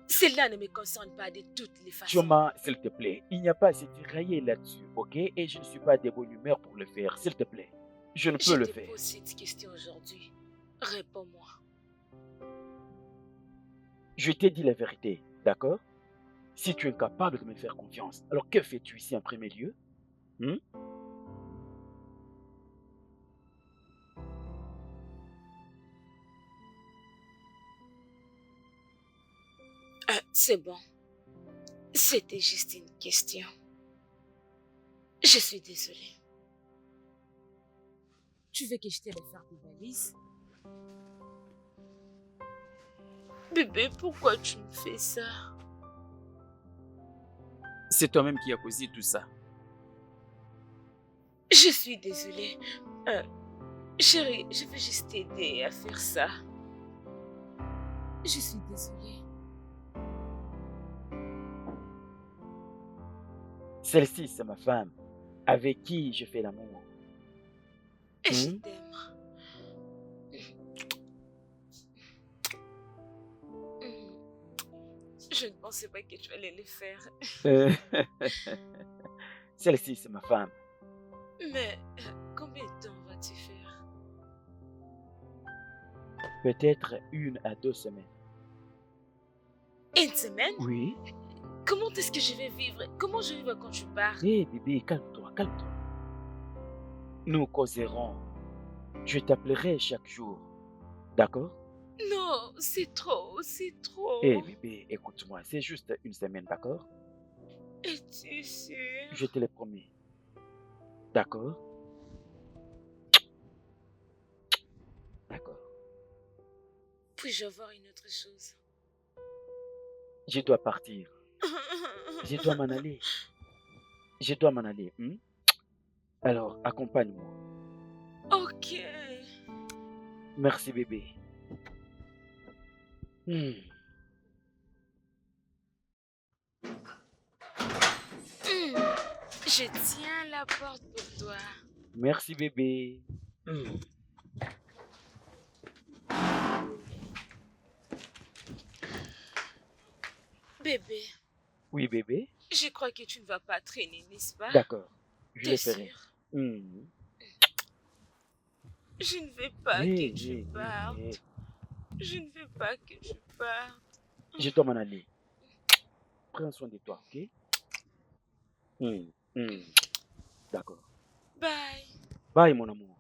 B: Cela ne me concerne pas de toutes les façons.
A: Choma, s'il te plaît, il n'y a pas à se tirailler là-dessus, ok? Et je ne suis pas de bonne humeur pour le faire, s'il te plaît. Je ne peux le
B: Je te
A: faire.
B: pose cette question aujourd'hui. Réponds-moi.
A: Je t'ai dit la vérité, d'accord? Si tu es incapable de me faire confiance, alors que fais-tu ici en premier lieu? Hmm?
B: C'est bon. C'était juste une question. Je suis désolée.
F: Tu veux que je t'aide à faire tes valises?
B: Bébé, pourquoi tu me fais ça?
A: C'est toi-même qui as causé tout ça.
B: Je suis désolée. Chérie, je veux juste t'aider à faire ça.
F: Je suis désolée.
A: Celle-ci, c'est ma femme, avec qui je fais l'amour.
B: Et je
A: Hmm?
B: t'aime. Je ne pensais pas que tu allais le faire.
A: Celle-ci, c'est ma femme.
B: Mais combien de temps vas-tu faire?
A: Peut-être 1 à 2 semaines.
B: Une semaine?
A: Oui?
B: Comment est-ce que je vais vivre? Comment je vivre quand tu pars?
A: Hé, bébé, calme-toi, calme-toi. Nous causerons. Je t'appellerai chaque jour. D'accord?
B: Non, c'est trop, c'est trop.
A: Hé, bébé, écoute-moi, c'est juste 1 semaine, d'accord?
B: Es-tu sûr?
A: Je te l'ai promis. D'accord? D'accord.
B: Puis-je voir une autre chose?
A: Je dois partir. Je dois m'en aller. Je dois m'en aller. Alors, accompagne-moi.
B: Ok.
A: Merci, bébé. Hmm.
B: Je tiens la porte pour toi.
A: Merci, bébé.
B: Bébé,
A: Oui, bébé.
B: je crois que tu ne vas pas traîner, n'est-ce pas?
A: D'accord. Je
B: T'es
A: le ferai.
B: sûr?
A: Hmm.
B: Je ne veux pas
A: Oui,
B: que tu
A: oui, oui,
B: partes.
A: oui.
B: Je ne veux pas que tu partes.
A: Je dois m'en aller. Prends soin de toi, ok? D'accord.
B: Bye.
A: Bye, mon amour.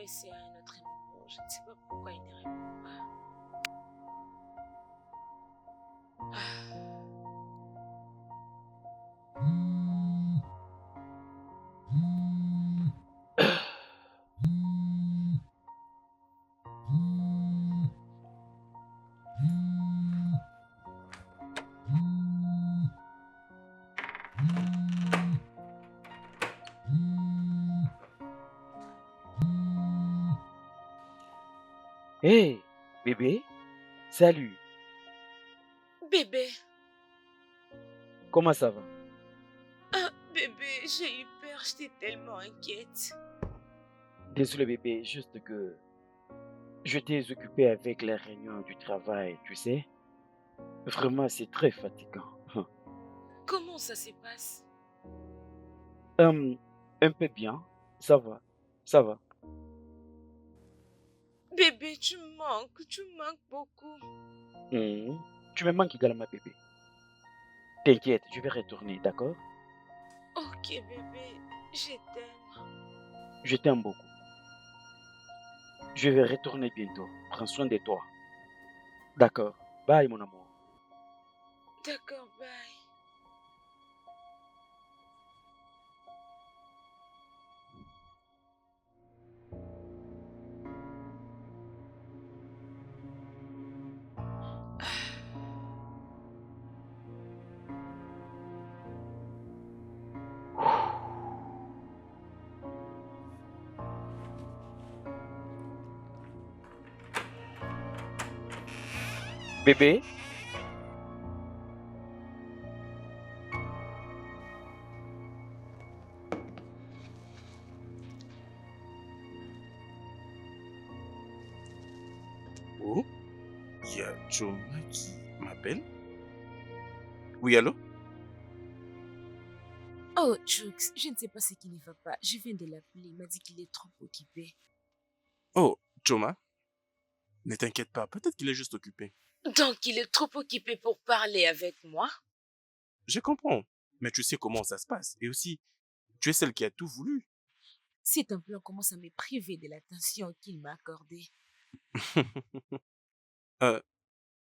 B: vais essayer à un autre moment. Je ne sais pas pourquoi il ne répond pas.
A: Hé, bébé, salut,
B: Bébé,
A: comment ça va?
B: bébé, j'ai eu peur. J'étais tellement inquiète.
A: Désolé bébé, juste que j'étais occupé avec les réunions du travail, tu sais. Vraiment, c'est très fatigant.
B: Comment ça se passe?
A: Hum, un peu bien, ça va, ça va.
B: Bébé, tu me manques beaucoup.
A: Hum, Tu me manques également bébé. T'inquiète, je vais retourner, d'accord?
B: Ok, bébé, je t'aime.
A: Je t'aime beaucoup. Je vais retourner bientôt. Prends soin de toi. D'accord. Bye mon amour.
B: D'accord, bye.
A: Bébé,
C: Oh, il y a Choma qui m'appelle. Oui, allô?
F: Oh, Jux, je ne sais pas ce qui ne va pas. Je viens de l'appeler. Il m'a dit qu'il est trop occupé.
C: Oh, Choma, ne t'inquiète pas, peut-être qu'il est juste occupé.
B: Donc, il est trop occupé pour parler avec moi?
C: Je comprends, mais tu sais comment ça se passe. Et aussi, tu es celle qui a tout voulu.
F: C'est un peu, on commence à me priver de l'attention qu'il m'a accordée.
C: euh,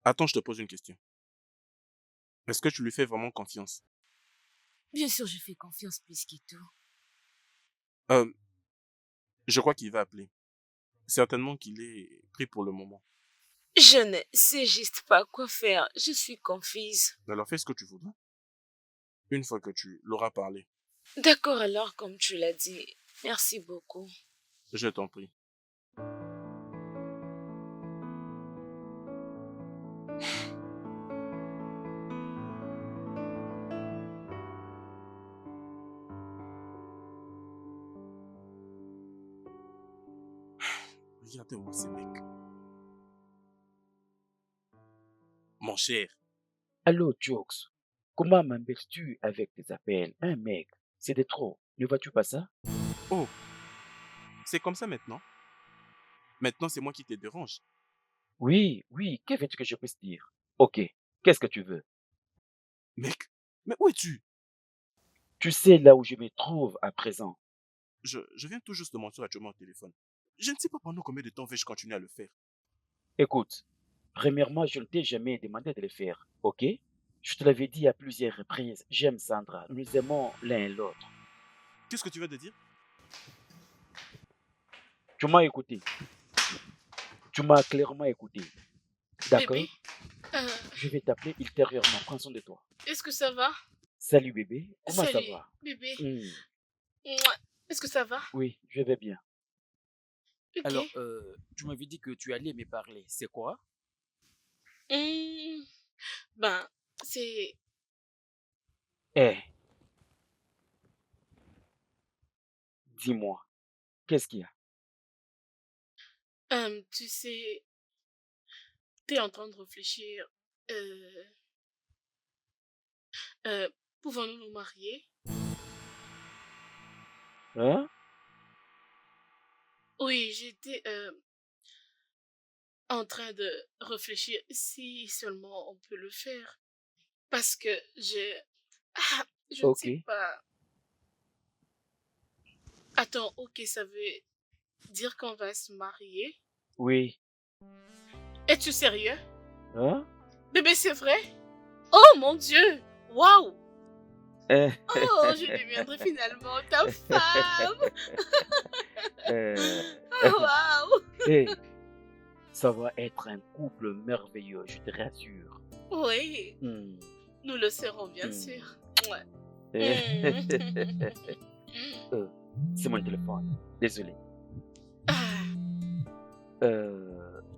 C: Attends, je te pose une question. Est-ce que tu lui fais vraiment confiance?
F: Bien sûr, je fais confiance plus que tout.
C: Euh, je crois qu'il va appeler. Certainement qu'il est pris pour le moment.
B: Je ne sais juste pas quoi faire. Je suis confuse.
C: Alors fais ce que tu voudras. Une fois que tu l'auras parlé,
B: D'accord alors, comme tu l'as dit. Merci beaucoup.
C: je t'en prie. Regardez-moi ces mecs. Mon cher,
A: allô Jokes. Comment m'embêtes-tu avec tes appels? Hein mec, c'est de trop. Ne vois-tu pas ça?
C: oh, c'est comme ça maintenant. Maintenant, c'est moi qui te dérange.
A: Oui, oui, que veux-tu que je puisse dire? Ok, qu'est-ce que tu veux?
C: Mec, mais où es-tu?
A: Tu sais là où je me trouve à présent.
C: Je viens tout juste de mentir à Choma au téléphone. Je ne sais pas pendant combien de temps vais-je continuer à le faire.
A: Écoute, premièrement, je ne t'ai jamais demandé de le faire, ok? Je te l'avais dit à plusieurs reprises, j'aime Sandra, nous nous aimons l'un et l'autre.
C: Qu'est-ce que tu viens de dire?
A: Tu m'as écouté, tu m'as clairement écouté, d'accord?
D: Bébé, euh,
A: Je vais t'appeler ultérieurement, prends soin de toi.
D: est-ce que ça va?
A: Salut bébé, comment ça
D: Salut,
A: va?
D: bébé.
A: Hmm,
D: Mouah. Est-ce que ça va?
A: Oui, je vais bien.
D: Ok.
A: Alors, tu m'avais dit que tu allais me parler, c'est quoi?
D: Hmm, Ben, c'est...
A: Eh, dis-moi, qu'est-ce qu'il y a?
D: Tu sais, t'es en train de réfléchir. Euh, euh, Pouvons-nous nous marier?
A: Hein?
D: Oui, j'étais en train de réfléchir si seulement on peut le faire. Parce que je ne
A: Ok,
D: sais pas. Attends, ok, ça veut dire qu'on va se marier?
A: Oui.
D: Es-tu sérieux?
A: Hein?
D: Bébé, c'est vrai? Oh mon Dieu! Waouh!
A: Euh,
D: Oh, je deviendrai finalement ta femme!
A: euh,
D: Oh, waouh!
A: hey, ça va être un couple merveilleux, je te rassure.
D: Oui,
A: Hmm,
D: nous le serons bien
A: hmm.
D: sûr. Ouais.
A: Euh, c'est mon téléphone. Désolé.
D: Ah,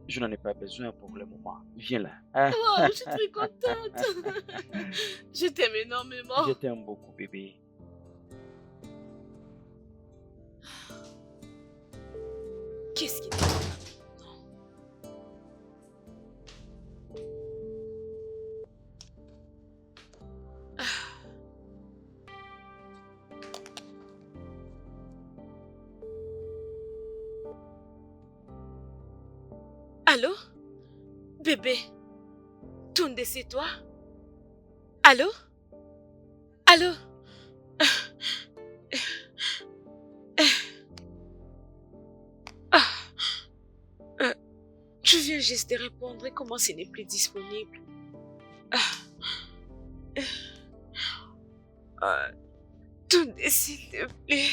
A: Je n'en ai pas besoin pour le moment. Viens là. Ah,
D: wow, je suis très contente. Je t'aime énormément.
A: je t'aime beaucoup, bébé.
F: Qu'est-ce qu'il dit?
B: Allô? Bébé, Tunde, c'est toi? Allô? Allô? Ah, tu viens juste de répondre, comment ce n'est plus disponible? Tunde, s'il te plaît.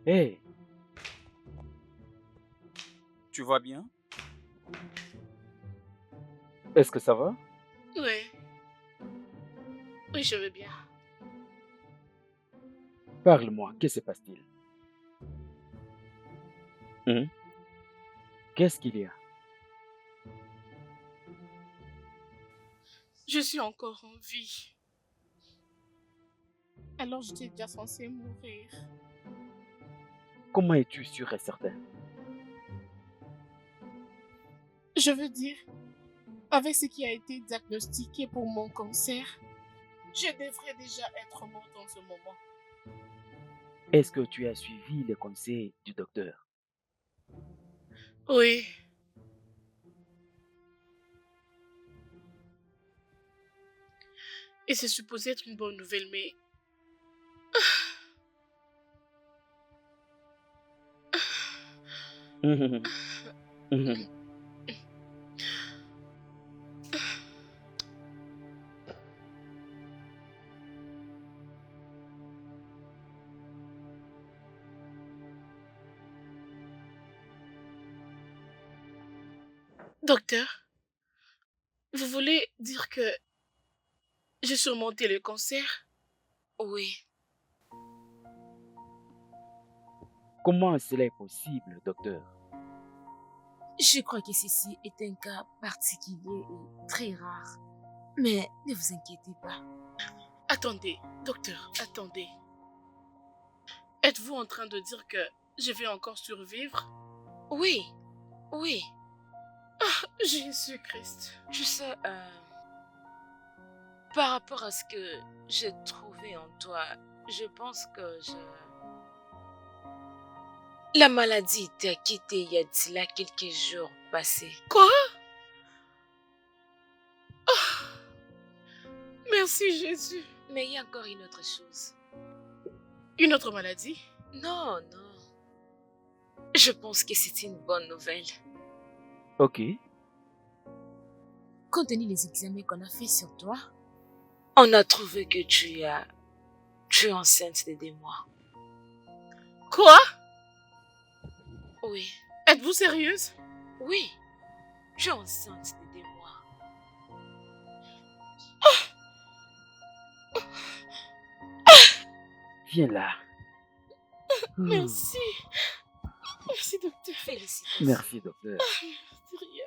A: Hey,
G: Tu vas bien?
A: est-ce que ça va?
D: Oui. Oui, je veux bien.
A: Parle-moi, que se passe-t-il? Qu'est-ce qu'il y a?
D: Je suis encore en vie. Alors j'étais déjà censée mourir.
A: Comment es-tu sûr et certain?
D: Je veux dire, avec ce qui a été diagnostiqué pour mon cancer, je devrais déjà être morte en ce moment.
A: Est-ce que tu as suivi les conseils du docteur?
D: Oui. Et c'est supposé être une bonne nouvelle, mais docteur, vous voulez dire que j'ai surmonté le cancer?
B: Oui,
A: Comment cela est possible, docteur?
F: Je crois que ceci est un cas particulier et très rare. Mais ne vous inquiétez pas.
D: Attendez, docteur, attendez. Êtes-vous en train de dire que je vais encore survivre?
B: oui, oui.
D: Jésus-Christ.
B: Tu sais, par rapport à ce que j'ai trouvé en toi, je pense que la maladie t'a quitté il y a de cela quelques jours passés.
D: Quoi? Merci Jésus.
B: Mais il y a encore une autre chose.
D: Une autre maladie?
B: Non, non. Je pense que c'est une bonne nouvelle.
A: Ok.
F: compte tenu des examens qu'on a fait sur toi,
B: On a trouvé que tu es enceinte de 2 mois.
D: Quoi?
B: Oui,
D: Êtes-vous sérieuse?
B: oui, tu es enceinte de 2 mois.
A: Viens là.
D: Merci. Merci, docteur.
B: Félicitations.
A: Merci, docteur.
D: De rien.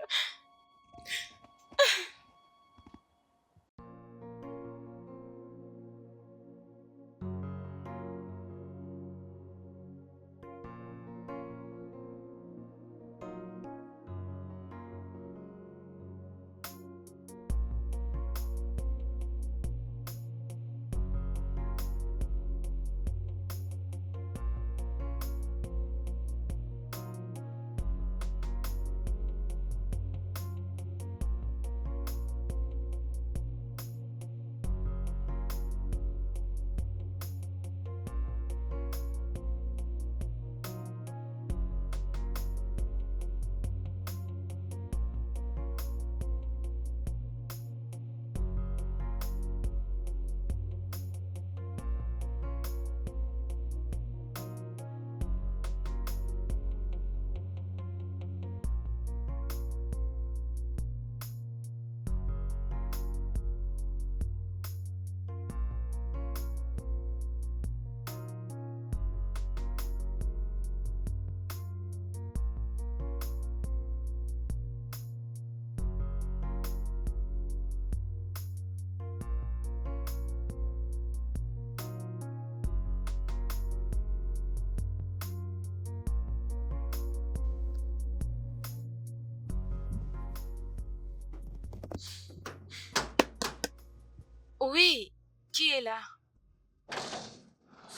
B: Oui, qui est là?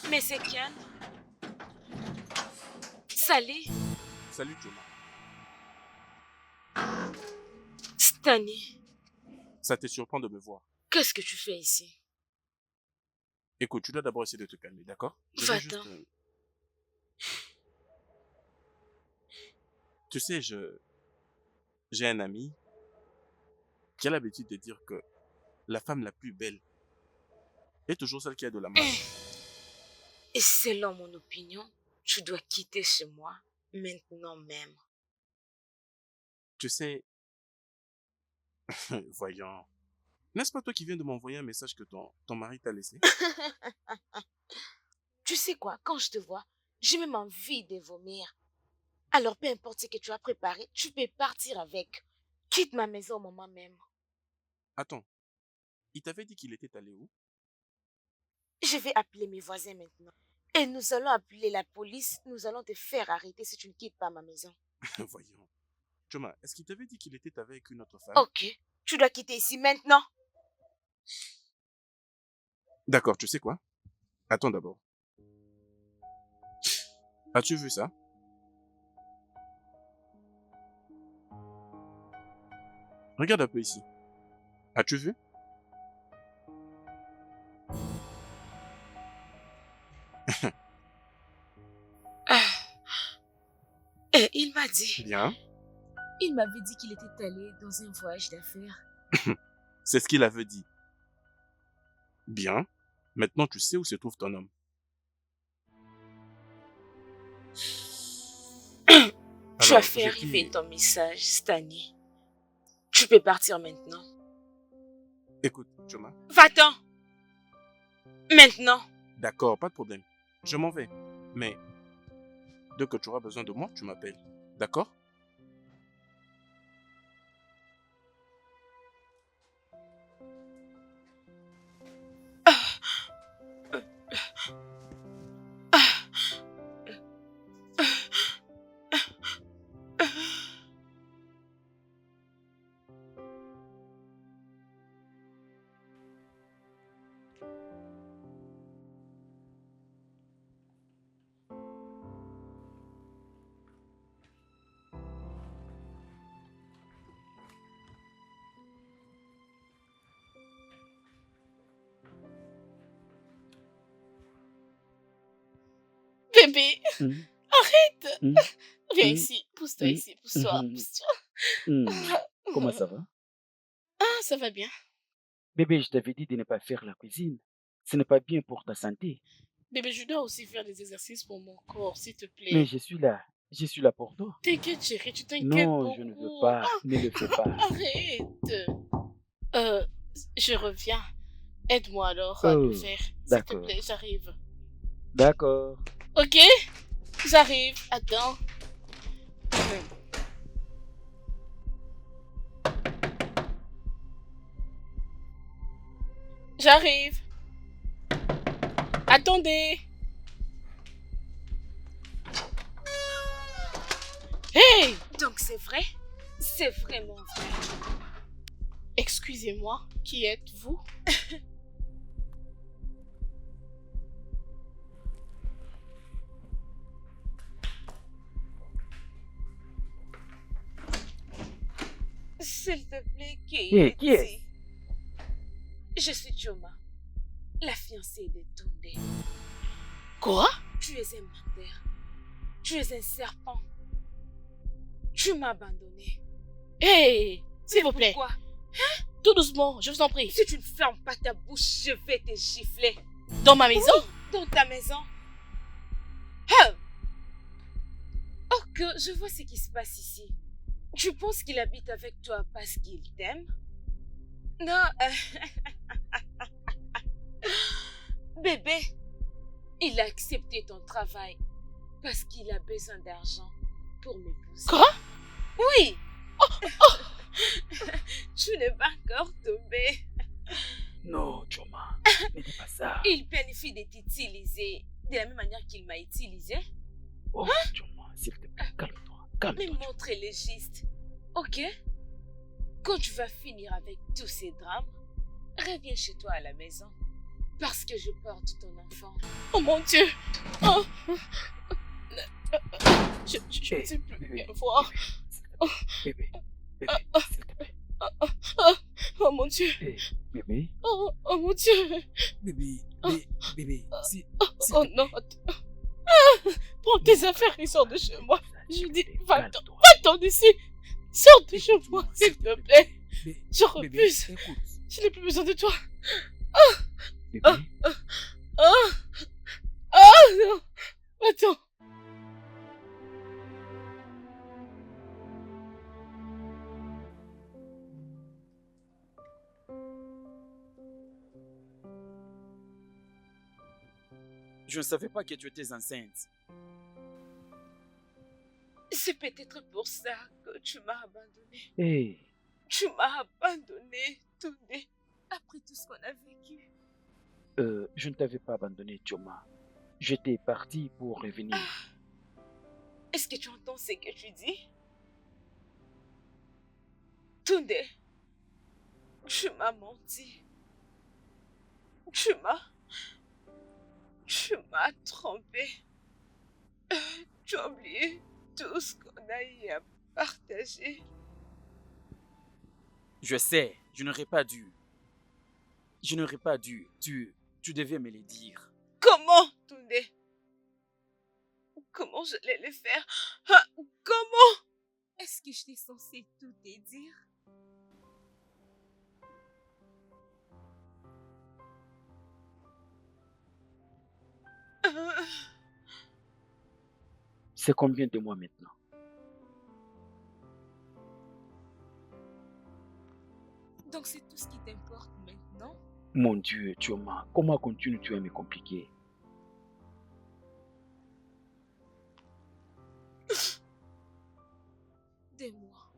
B: Mais c'est Kian. Salut,
C: Salut, Joma.
B: Stani.
C: Ça te surprend de me voir.
B: Qu'est-ce que tu fais ici?
C: Écoute, tu dois d'abord essayer de te calmer, d'accord? Je vais
B: Va-t'en.
C: Tu sais, j'ai un ami qui a l'habitude de dire que la femme la plus belle est toujours celle qui a de la malle.
B: Et selon mon opinion, tu dois quitter chez moi maintenant même.
C: Tu sais, voyons, n'est-ce pas toi qui viens de m'envoyer un message que ton mari t'a laissé?
B: Tu sais quoi, quand je te vois, j'ai même envie de vomir. Alors peu importe ce que tu as préparé, tu peux partir avec. Quitte ma maison au moment même.
C: Attends, il t'avait dit qu'il était allé où?
B: Je vais appeler mes voisins maintenant. Et nous allons appeler la police. Nous allons te faire arrêter si tu ne quittes pas ma maison.
C: Voyons. Choma, est-ce qu'il t'avait dit qu'il était avec une autre femme?
B: Ok, tu dois quitter ici maintenant.
C: D'accord, tu sais quoi? Attends d'abord. As-tu vu ça? Regarde un peu ici. As-tu vu?
B: Et il m'a dit.
C: Bien.
F: il m'avait dit qu'il était allé dans un voyage d'affaires.
C: C'est ce qu'il avait dit. Bien. Maintenant, tu sais où se trouve ton homme.
B: Tu
C: Alors,
B: as fait
C: j'ai
B: arriver
C: dit-
B: ton message, Stani. Tu peux partir maintenant.
C: Écoute, Choma.
B: Va-t'en. Maintenant.
C: D'accord, pas de problème. Je m'en vais. Mais, dès que tu auras besoin de moi, tu m'appelles. D'accord?
D: Bébé,
A: Mhm.
D: arrête.
A: Mhm.
D: Viens
A: Mhm.
D: ici. Pousse-toi
A: Mhm.
D: ici. Pousse-toi.
A: Mhm.
D: Pousse-toi.
A: Comment ça va?
D: ça va bien.
A: Bébé, je t'avais dit de ne pas faire la cuisine. Ce n'est pas bien pour ta santé.
D: Bébé, je dois aussi faire des exercices pour mon corps, s'il te
A: Mais
D: plaît.
A: je suis là. Je suis là pour toi.
D: T'inquiète, chérie, tu t'inquiètes
A: Non, je ne veux
D: beaucoup.
A: pas. Ne le fais pas.
D: Arrête. Euh, je reviens. Aide-moi alors à le
A: Oh,
D: faire. S'il te
A: d'accord.
D: plaît, j'arrive.
A: D'accord.
D: Ok? J'arrive. Attends. J'arrive. Attendez. Hey!
B: Donc c'est vrai? C'est vraiment vrai.
D: Excusez-moi, qui êtes-vous?
B: S'il te plaît, qui
A: Hé, qui est-ce?
B: est-il? Je suis Choma, la fiancée de Tunde.
D: Quoi?
B: Tu es un menteur. Tu es un serpent. Tu m'as abandonné.
D: Hey! S'il vous plaît.
B: Pourquoi?
D: Tout doucement, je vous en prie.
B: Si tu ne fermes pas ta bouche, je vais te gifler.
D: Dans ma maison?
B: Oui, dans ta maison. Oh! Oh, que je vois ce qui se passe ici. Tu penses qu'il habite avec toi parce qu'il t'aime? Non. Bébé, il a accepté ton travail parce qu'il a besoin d'argent pour m'épouser.
D: Quoi?
B: Oui. Tu n'es pas encore tombé.
A: Non, Choma. Ne dis pas ça.
B: Il planifie de t'utiliser de la même manière qu'il m'a utilisé.
A: Oh, Choma, s'il te plaît, calme-toi.
B: Mais
A: Calme-toi.
B: montre-les juste. Ok? Quand tu vas finir avec tous ces drames, reviens chez toi à la maison. Parce que je porte ton enfant.
D: Oh mon Dieu! Oh. Je
A: Hé,
D: ne sais plus
A: bébé,
D: rien voir.
A: Bébé, bébé, s'il te plaît.
D: Oh mon Dieu!
A: Hé, bébé,
D: Oh mon Dieu!
A: bébé, bébé, s'il
D: Oh
A: te
D: non!
A: plaît.
D: Prends tes affaires et sors de chez moi. Je dis, va-t'en
A: Calme-toi.
D: d'ici. Sors de chez moi,
A: Écoute-moi,
D: s'il te plaît.
A: Bébé,
D: Je
A: bébé,
D: refuse.
A: écoute.
D: Je n'ai plus besoin de toi.
A: Bébé,
D: Oh non! Attends.
A: je ne savais pas que tu étais enceinte.
B: C'est peut-être pour ça que tu m'as abandonné.
A: Hé,
B: Tu m'as abandonné, Tunde. Après tout ce qu'on a vécu.
A: je ne t'avais pas abandonné, Choma. J'étais parti pour revenir.
B: Est-ce que tu entends ce que tu dis? Tunde, tu m'as menti. Tu m'as trompé. Tu as oublié tout ce qu'on a eu à partager.
A: Je sais, je n'aurais pas dû. Je n'aurais pas dû. Tu devais me le dire.
B: Comment, Tunde? Comment je allais le faire? Ah, comment? Est-ce que j'étais censée tout te dire?
A: C'est combien de mois maintenant?
B: Donc c'est tout ce qui t'importe maintenant?
A: Mon Dieu, Choma, comment continues-tu à me compliquer?
B: Des mois.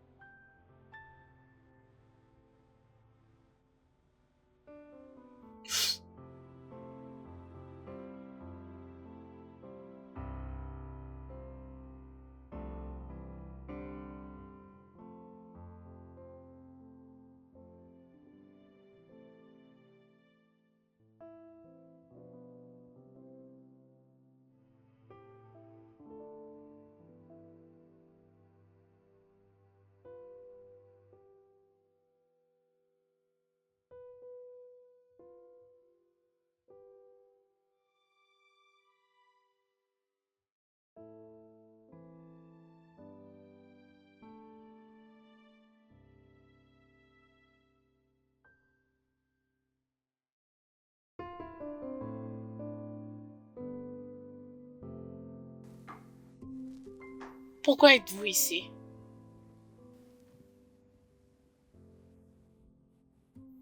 D: Pourquoi êtes-vous ici?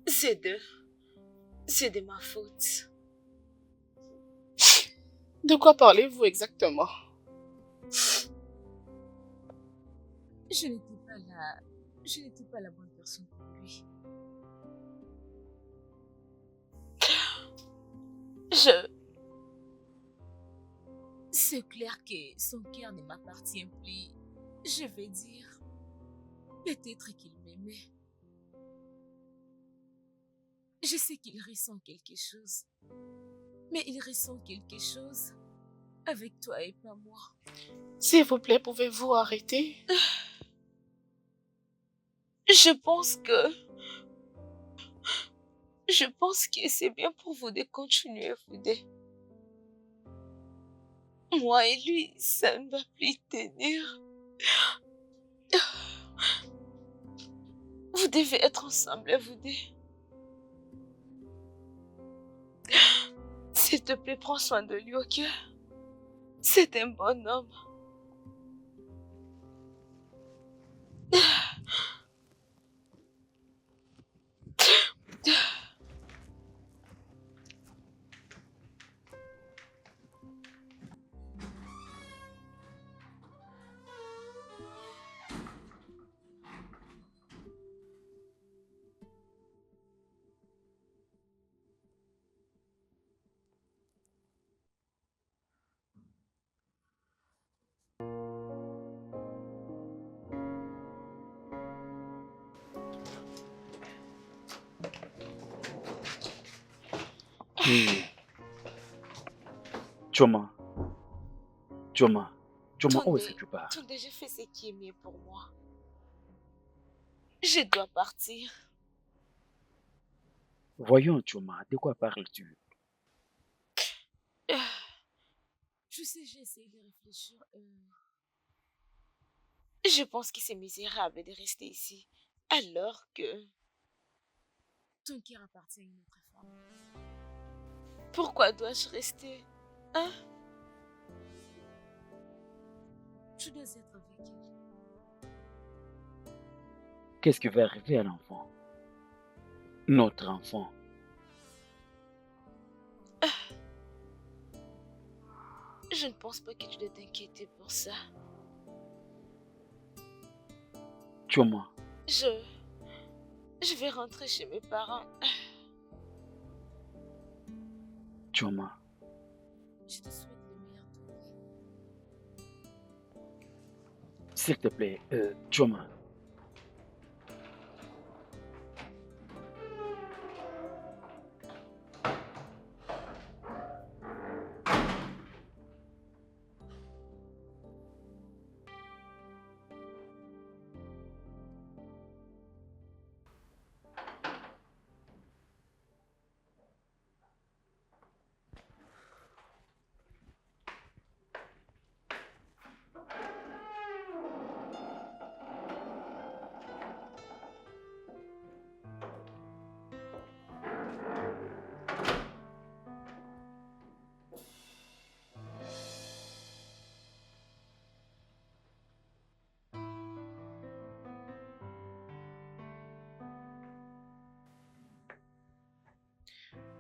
B: C'est de ma faute.
D: De quoi parlez-vous exactement?
F: Je n'étais pas là. Je n'étais pas la bonne personne pour lui. C'est clair que son cœur ne m'appartient plus. Je vais dire, peut-être qu'il m'aimait. Je sais qu'il ressent quelque chose. Mais il ressent quelque chose avec toi et pas moi.
D: S'il vous plaît, pouvez-vous arrêter?
B: Je pense que c'est bien pour vous de continuer, vous deux. Moi et lui, ça ne va plus tenir. Vous devez être ensemble, vous deux. S'il te plaît, prends soin de lui, ok? C'est un bon homme.
A: Choma, où est-ce que
B: Attendez,
A: tu pars?
B: attendez, je fais ce qui est mieux pour moi. Je dois partir.
A: Voyons, Choma, de quoi parles-tu?
F: Je sais, j'ai essayé de réfléchir.
B: Je pense que c'est misérable de rester ici, alors que...
F: Ton cœur appartient à une autre femme.
B: Pourquoi dois-je rester? Hein?
F: Tu dois être avec elle.
A: Qu'est-ce qui va arriver à l'enfant? Notre enfant.
B: Je ne pense pas que tu dois t'inquiéter pour ça.
A: Choma,
B: Je vais rentrer chez mes parents.
A: Choma,
F: Je te souhaite le meilleur de lui.
A: s'il te plaît, Choma.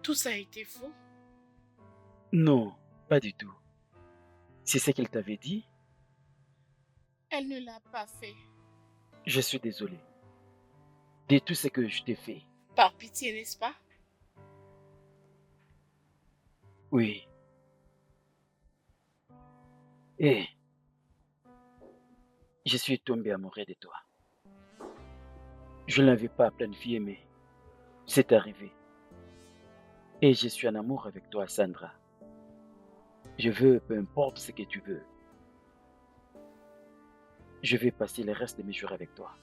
D: Tout ça a été faux.
A: Non, pas du tout. C'est ce qu'elle t'avait dit?
D: Elle ne l'a pas fait.
A: Je suis désolé de tout ce que je t'ai fait.
D: Par pitié, n'est-ce pas?
A: Oui. Et je suis tombé amoureux de toi. Je ne l'avais pas planifié, mais c'est arrivé. Et je suis en amour avec toi, Sandra. Je veux, peu importe ce que tu veux. Je vais passer le reste de mes jours avec toi.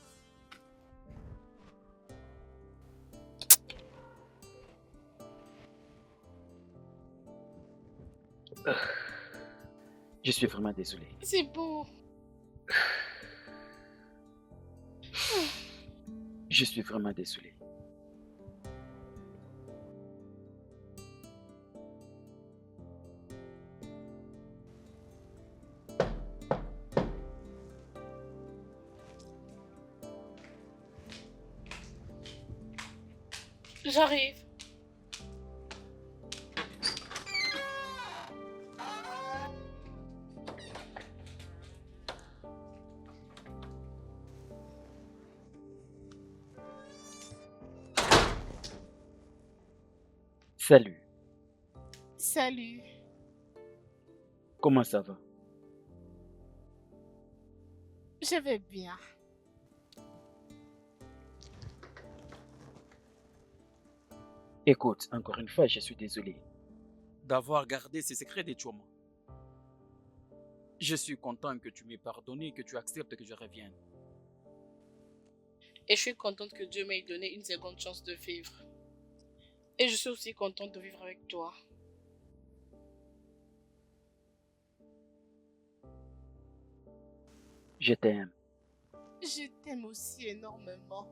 A: Je suis vraiment désolé.
D: C'est beau.
A: Je suis vraiment désolé.
D: J'arrive.
A: Salut,
D: Salut.
A: comment ça va?
D: Je vais bien.
A: Écoute, encore une fois, je suis désolé d'avoir gardé ces secrets des Chouama. Je suis content que tu m'aies pardonné, que tu acceptes que je revienne.
D: Et je suis contente que Dieu m'ait donné une seconde chance de vivre. Et je suis aussi contente de vivre avec toi.
A: Je t'aime.
D: Je t'aime aussi énormément.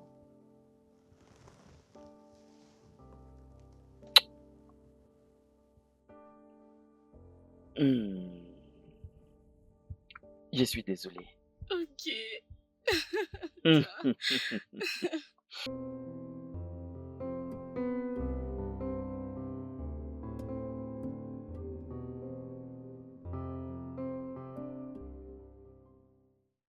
A: Hmm, Je suis désolé.
D: Ok.
A: Hmm.